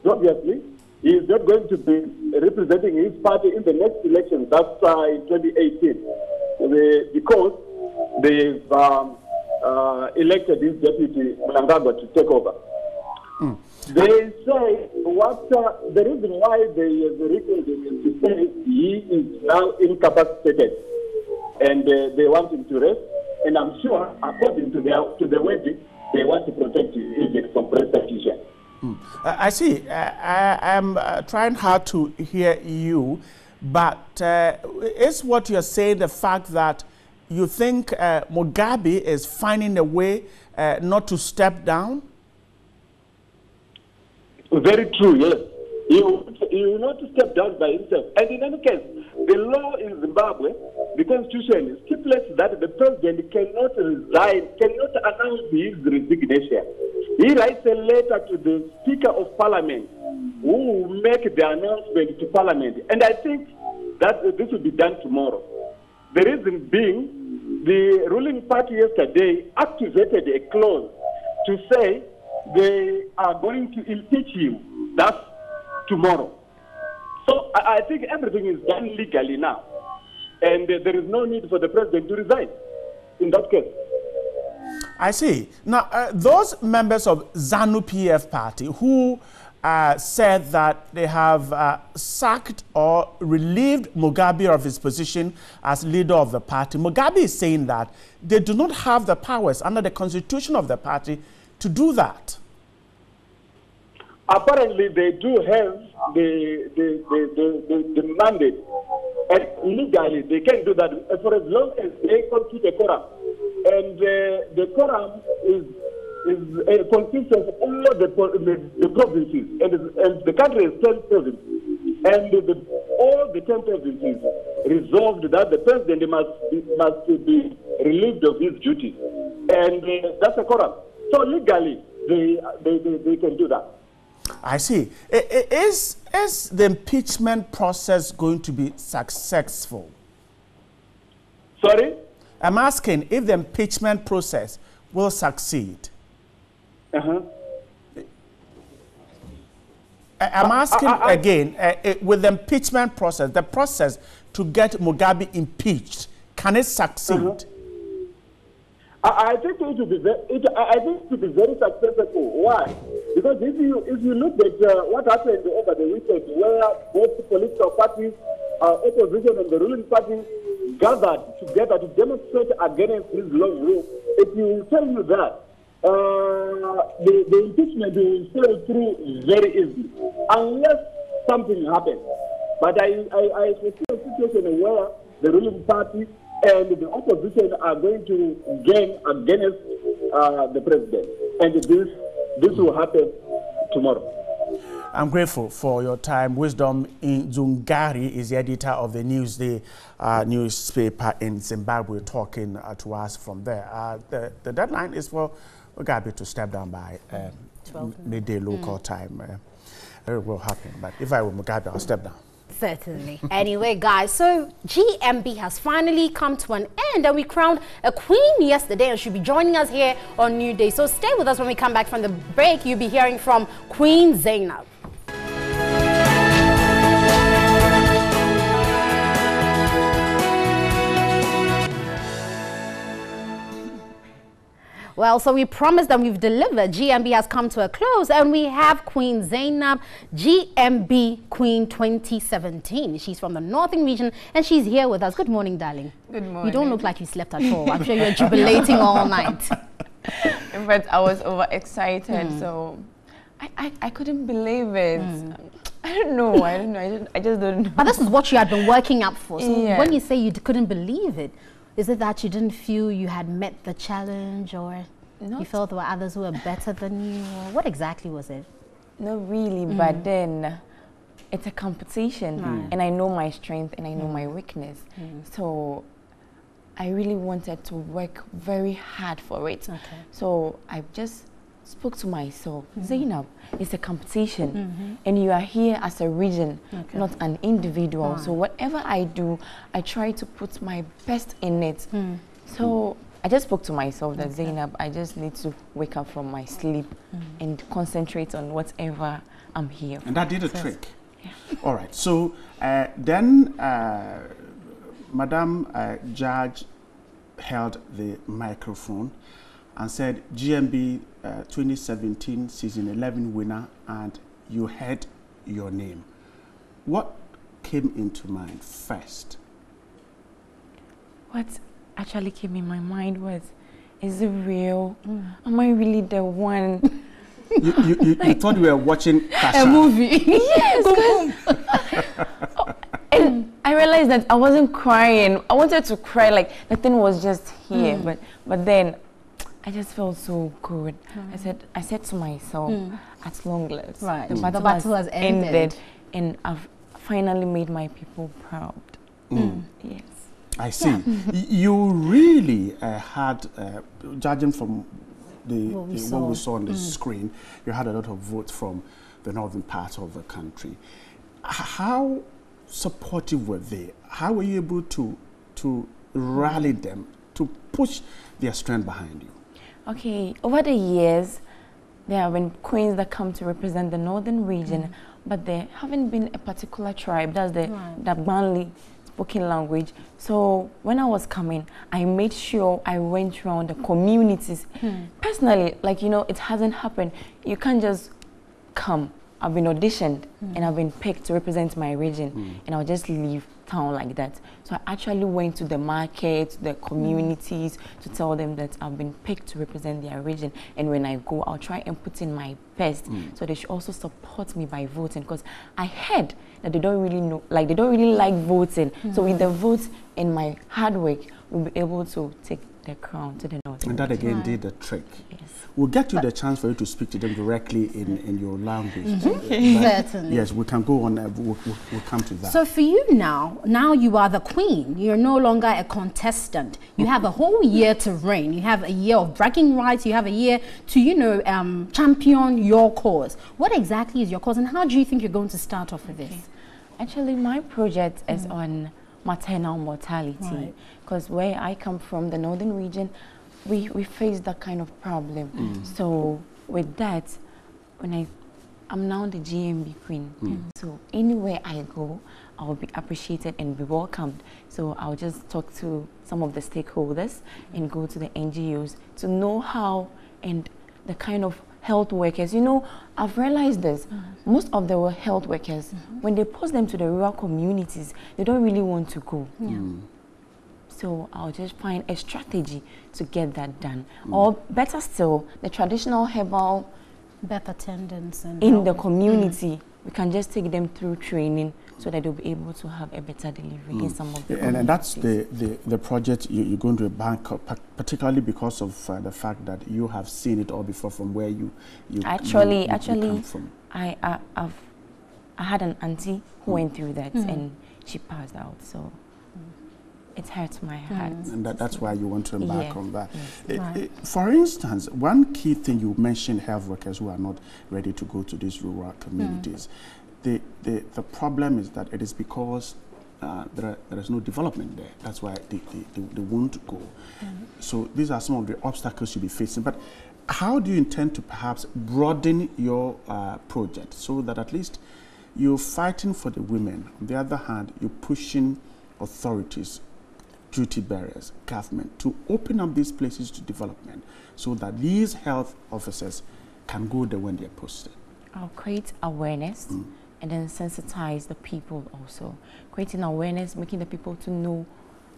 S8: Obviously, he is not going to be representing his party in the next election. That's in 2018, because they've elected his deputy Mnangagwa to take over. They say the reason why they recalled him is to say he is now incapacitated. And they want him to rest. And I'm sure, according to the wedding, they want to protect him even from persecution.
S19: I see. I'm trying hard to hear you, but is what you're saying the fact that you think Mugabe is finding a way not to step down?
S8: Very true, yes. He will not step down by himself. And in any case, the law in Zimbabwe, the constitution stipulates that the president cannot resign, cannot announce his resignation. He writes a letter to the Speaker of Parliament, who will make the announcement to Parliament. And I think that this will be done tomorrow. The reason being, the ruling party yesterday activated a clause to say they are going to impeach him. That's tomorrow. So I think everything is done legally now. And there is no need for the president to resign in that case.
S19: I see. Now, those members of ZANU-PF party who said that they have sacked or relieved Mugabe of his position as leader of the party, Mugabe is saying that they do not have the powers under the constitution of the party to do that.
S8: Apparently, they do have the mandate, and legally they can do that for as long as they constitute a quorum. And the quorum consists of all the provinces, and the country is 10 provinces. And all the 10 provinces resolved that the president must be relieved of his duties, and that's a quorum. So legally, they can do that.
S19: I see. Is the impeachment process going to be successful?
S8: Sorry?
S19: I'm asking if the impeachment process will succeed. I'm asking again, with the impeachment process, the process to get Mugabe impeached, Can it succeed?
S8: I think it will be very successful. Why? Because if you look at what happened over the weekend, where both political parties, opposition and the ruling party gathered together to demonstrate against this long rule, it will tell you that the impeachment will sail through very easily, unless something happens. But I foresee a situation where the ruling party and the opposition are going to gain against the president. And this will happen tomorrow.
S19: I'm grateful for your time. Wisdom in Zungari is the editor of the NewDay newspaper in Zimbabwe, talking to us from there. The deadline is for Mugabe to step down by midday local time. It will happen, but if I were Mugabe, I'll step down.
S18: Certainly. Anyway, guys, so GMB has finally come to an end, and we crowned a queen yesterday, and she'll be joining us here on NewDay. So stay with us. When we come back from the break, you'll be hearing from Queen Zainab. Well, so we promised and we've delivered. GMB has come to a close, and we have Queen Zainab, GMB Queen 2017. She's from the Northern region, and she's here with us. Good morning, darling.
S11: Good morning.
S18: You don't look like you slept at all. I'm sure you're jubilating all night.
S11: In fact, I was overexcited, so I couldn't believe it. I don't know. I just don't know.
S18: But this is what you had been working up for. So
S11: Yeah.
S18: when you say you couldn't believe it, is it that you didn't feel you had met the challenge, or you felt there were others who were better than you? Or what exactly was it?
S11: Not really, but then it's a competition,
S18: Right.
S11: and I know my strength and I know my weakness. So I really wanted to work very hard for it. So I just spoke to myself, Zainab, it's a competition, and you are here as a region, not an individual. So whatever I do, I try to put my best in it. So I just spoke to myself that Zainab, I just need to wake up from my sleep and concentrate on whatever I'm here for.
S19: And that did a trick. Yeah. All right. So then Madam Judge held the microphone and said, GMB 2017 season 11 winner, and you heard your name. What came into mind first?
S11: What actually came in my mind was, is it real? Am I really the one?
S19: You thought you were watching Kasha.
S11: A movie. Yes. And I realized that I wasn't crying. I wanted to cry, like nothing was just here. But then I just felt so good. I said to myself, at long last, the battle has ended, and I've finally made my people proud. Yes.
S19: I see. You really had, judging from what we saw on the screen, you had a lot of votes from the northern part of the country. How supportive were they? How were you able to rally them, to push their strength behind you?
S11: Okay, over the years, there have been queens that come to represent the northern region, but there haven't been a particular tribe. That's the Banli spoken language. So when I was coming, I made sure I went around the communities. Personally, like, you know, it hasn't happened. You can't just come. I've been auditioned and I've been picked to represent my region, and I'll just leave town like that. So I actually went to the market, the communities, to tell them that I've been picked to represent their region, and when I go, I'll try and put in my best. So they should also support me by voting, because I heard that they don't really know, like they don't really like voting. So with the votes and my hard work, we'll be able to take the crown to the north.
S19: And that again did the trick. Yes. We'll get you the chance for you to speak to them directly in your language.
S18: Certainly.
S19: Yes, we can go on. We'll come to that.
S18: So for you now you are the queen. You're no longer a contestant. You have a whole year to reign. You have a year of bragging rights. You have a year to, you know, champion your cause. What exactly is your cause, and how do you think you're going to start off with this?
S11: Actually, my project is on maternal mortality, because where I come from, the northern region, we face that kind of problem. So with that, when I'm now the GMB queen, so anywhere I go, I'll be appreciated and be welcomed. So I'll just talk to some of the stakeholders and go to the NGOs to know how and the kind of health workers. You know, I've realized this. Most of the health workers, when they post them to the rural communities, they don't really want to go. So I'll just find a strategy to get that done. Or better still, the traditional herbal
S18: birth attendants and
S11: in the community, we can just take them through training so that they'll be able to have a better delivery in some of the
S19: and that's the project you're going to embark on, particularly because of the fact that you have seen it all before from where you
S11: actually
S19: come from.
S11: I had an auntie who went through that and she passed out, so it hurts my heart.
S19: And that's why you want to embark on that. For instance, one key thing you mentioned, health workers who are not ready to go to these rural communities. The problem is that it is because there is no development there. That's why they won't go. So these are some of the obstacles you'll be facing. But how do you intend to perhaps broaden your project so that at least you're fighting for the women? On the other hand, you're pushing authorities, duty bearers, government to open up these places to development so that these health officers can go there when they're posted.
S11: I'll create awareness and then sensitize the people also. Creating awareness, making the people to know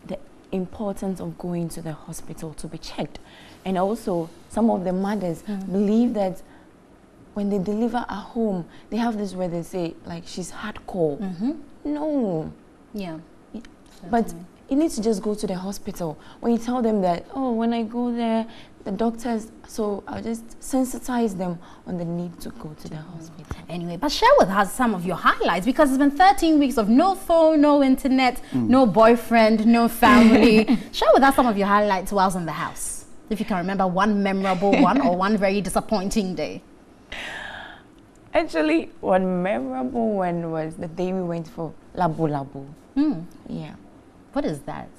S11: the importance of going to the hospital to be checked. And also, some of the mothers believe that when they deliver at home, they have this where they say, like, she's hardcore. No.
S18: Yeah.
S11: But you need to just go to the hospital. When you tell them that, oh, when I go there, the doctors, so I'll just sensitize them on the need to go to the hospital.
S18: Anyway, but share with us some of your highlights, because it's been 13 weeks of no phone, no internet, no boyfriend, no family. Share with us some of your highlights whilst in the house. If you can remember one memorable one or one very disappointing day.
S11: Actually, one memorable one was the day we went for Labu Labu. Yeah.
S18: What is that?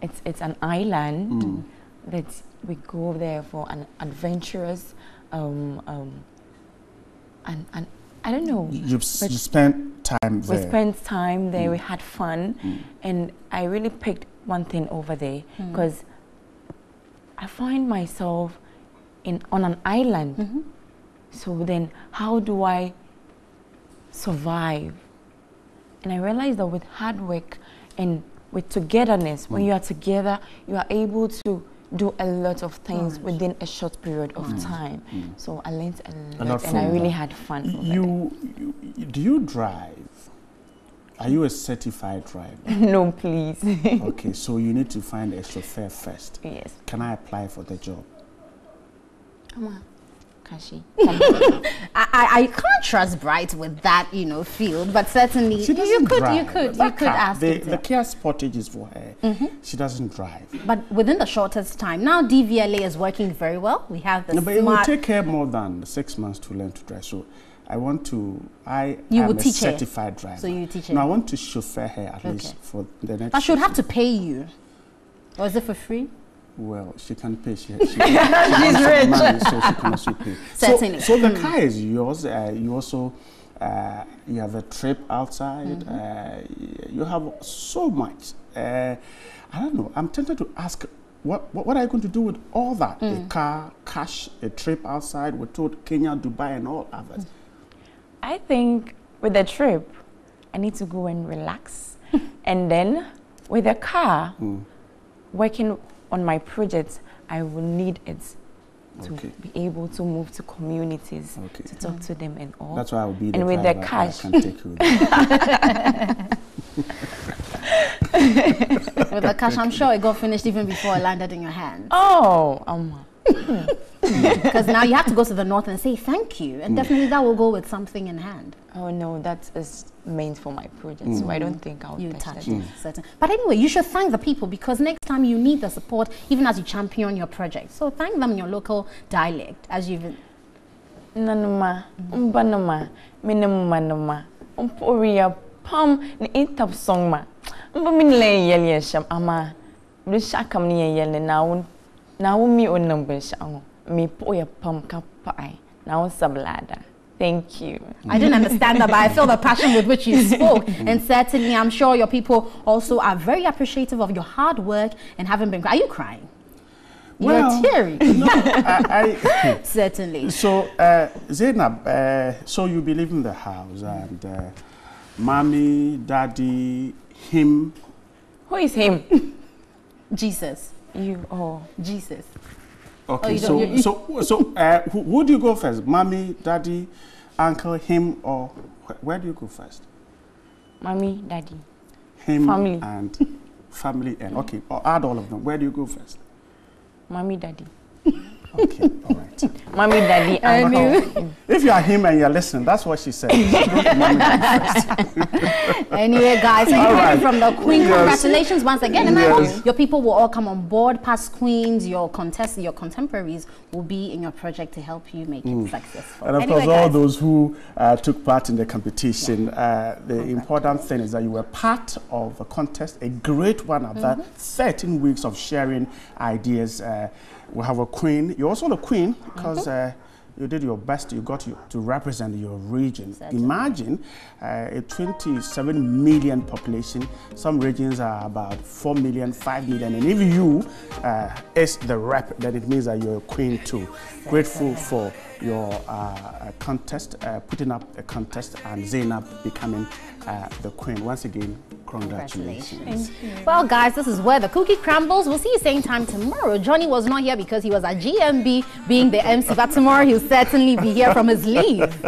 S11: It's an island that we go there for an adventurous and I don't know.
S19: You spent time there.
S11: We spent time there. We had fun, and I really picked one thing over there because I find myself on an island. So then, how do I survive? And I realized that with hard work and with togetherness, when you are together, you are able to do a lot of things within a short period of time. So I learned a lot and I really had fun.
S19: Do you drive? Are you a certified driver?
S11: No, please.
S19: Okay, so you need to find a chauffeur first.
S11: Yes.
S19: Can I apply for the job?
S11: Come on. Kashi.
S18: I can't trust Bright with that, field, but certainly you could ask him.
S19: The Kia Sportage is for her. She doesn't drive.
S18: But within the shortest time, now DVLA is working very well. We have the
S19: but it will take her more than 6 months to learn to drive. So I want to, am a certified driver.
S18: So you teach her?
S19: No, I want to chauffeur her at least for the next.
S18: But she would have to pay you. Or is it for free?
S19: Well, she can pay. She's
S18: rich.
S19: Money, so she can also pay.
S18: Certainly.
S19: So the car is yours. You also you have a trip outside. You have so much. I don't know. I'm tempted to ask, what are you going to do with all that? A car, cash, a trip outside. We're told Kenya, Dubai, and all others.
S11: I think with the trip, I need to go and relax, and then with the car, working on my projects, I will need it to be able to move to communities, to talk to them and all.
S19: That's why I will be the
S11: and with
S19: driver.
S11: the cash.
S19: I can take you
S18: with the cash, I'm sure it got finished even before it landed in your hands.
S11: Oh,
S18: because now you have to go to the north and say thank you, and definitely that will go with something in hand.
S11: Oh no, that is meant for my project, so I don't think I'll touch it.
S18: Certainly. But anyway, you should thank the people, because next time you need the support, even as you champion your project. So thank them in your local dialect, as you've.
S11: Nanuma, umbanuma, minuma, umporia, pam, ni intap song ma, umbaminle yel yesham ama, blishakam ni yel na mi on number shango. Me poya pam kapai, now sablada. Thank you.
S18: I didn't understand that, but I feel the passion with which you spoke. And certainly, I'm sure your people also are very appreciative of your hard work and haven't been. Are you crying?
S19: Well,
S18: you're teary.
S19: No, I
S18: certainly.
S19: So, Zainab, so you believe in the house and mommy, daddy, him.
S11: Who is him?
S18: Jesus.
S11: You. Oh,
S18: Jesus.
S19: Okay, who do you go first? Mommy, daddy, uncle, him, or where do you go first?
S11: Mommy, daddy.
S19: Him
S11: family.
S19: And family and okay, or add all of them. Where do you go first?
S11: Mommy, daddy.
S19: Okay, all right.
S11: Mommy, daddy, uncle.
S19: If you are him and you're listening, that's what she said. Mommy,
S18: anyway, guys, so you heard from the Queen.
S19: Yes.
S18: Congratulations once again. And I hope your people will all come on board. Past queens, your contestants, your contemporaries will be in your project to help you make it successful.
S19: And of
S18: anyway,
S19: course, all
S18: guys,
S19: those who took part in the competition, the important thing is that you were part of a contest, a great one at that, 13 weeks of sharing ideas. We have a queen. You're also the queen because you did your best. You got to represent your region. Certainly. Imagine a 27 million population. Some regions are about 4 million, 5 million. And if you is the rep, then it means that you're a queen too. Grateful for your contest, putting up a contest, and Zainab becoming the queen. Once again, congratulations.
S18: Well, guys, this is where the cookie crumbles. We'll see you same time tomorrow. Johnny was not here because he was at GMB being the MC, but tomorrow he'll certainly be here from his leave.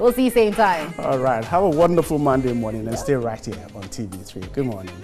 S18: We'll see you same time.
S19: All right. Have a wonderful Monday morning and stay right here on TV3. Good morning.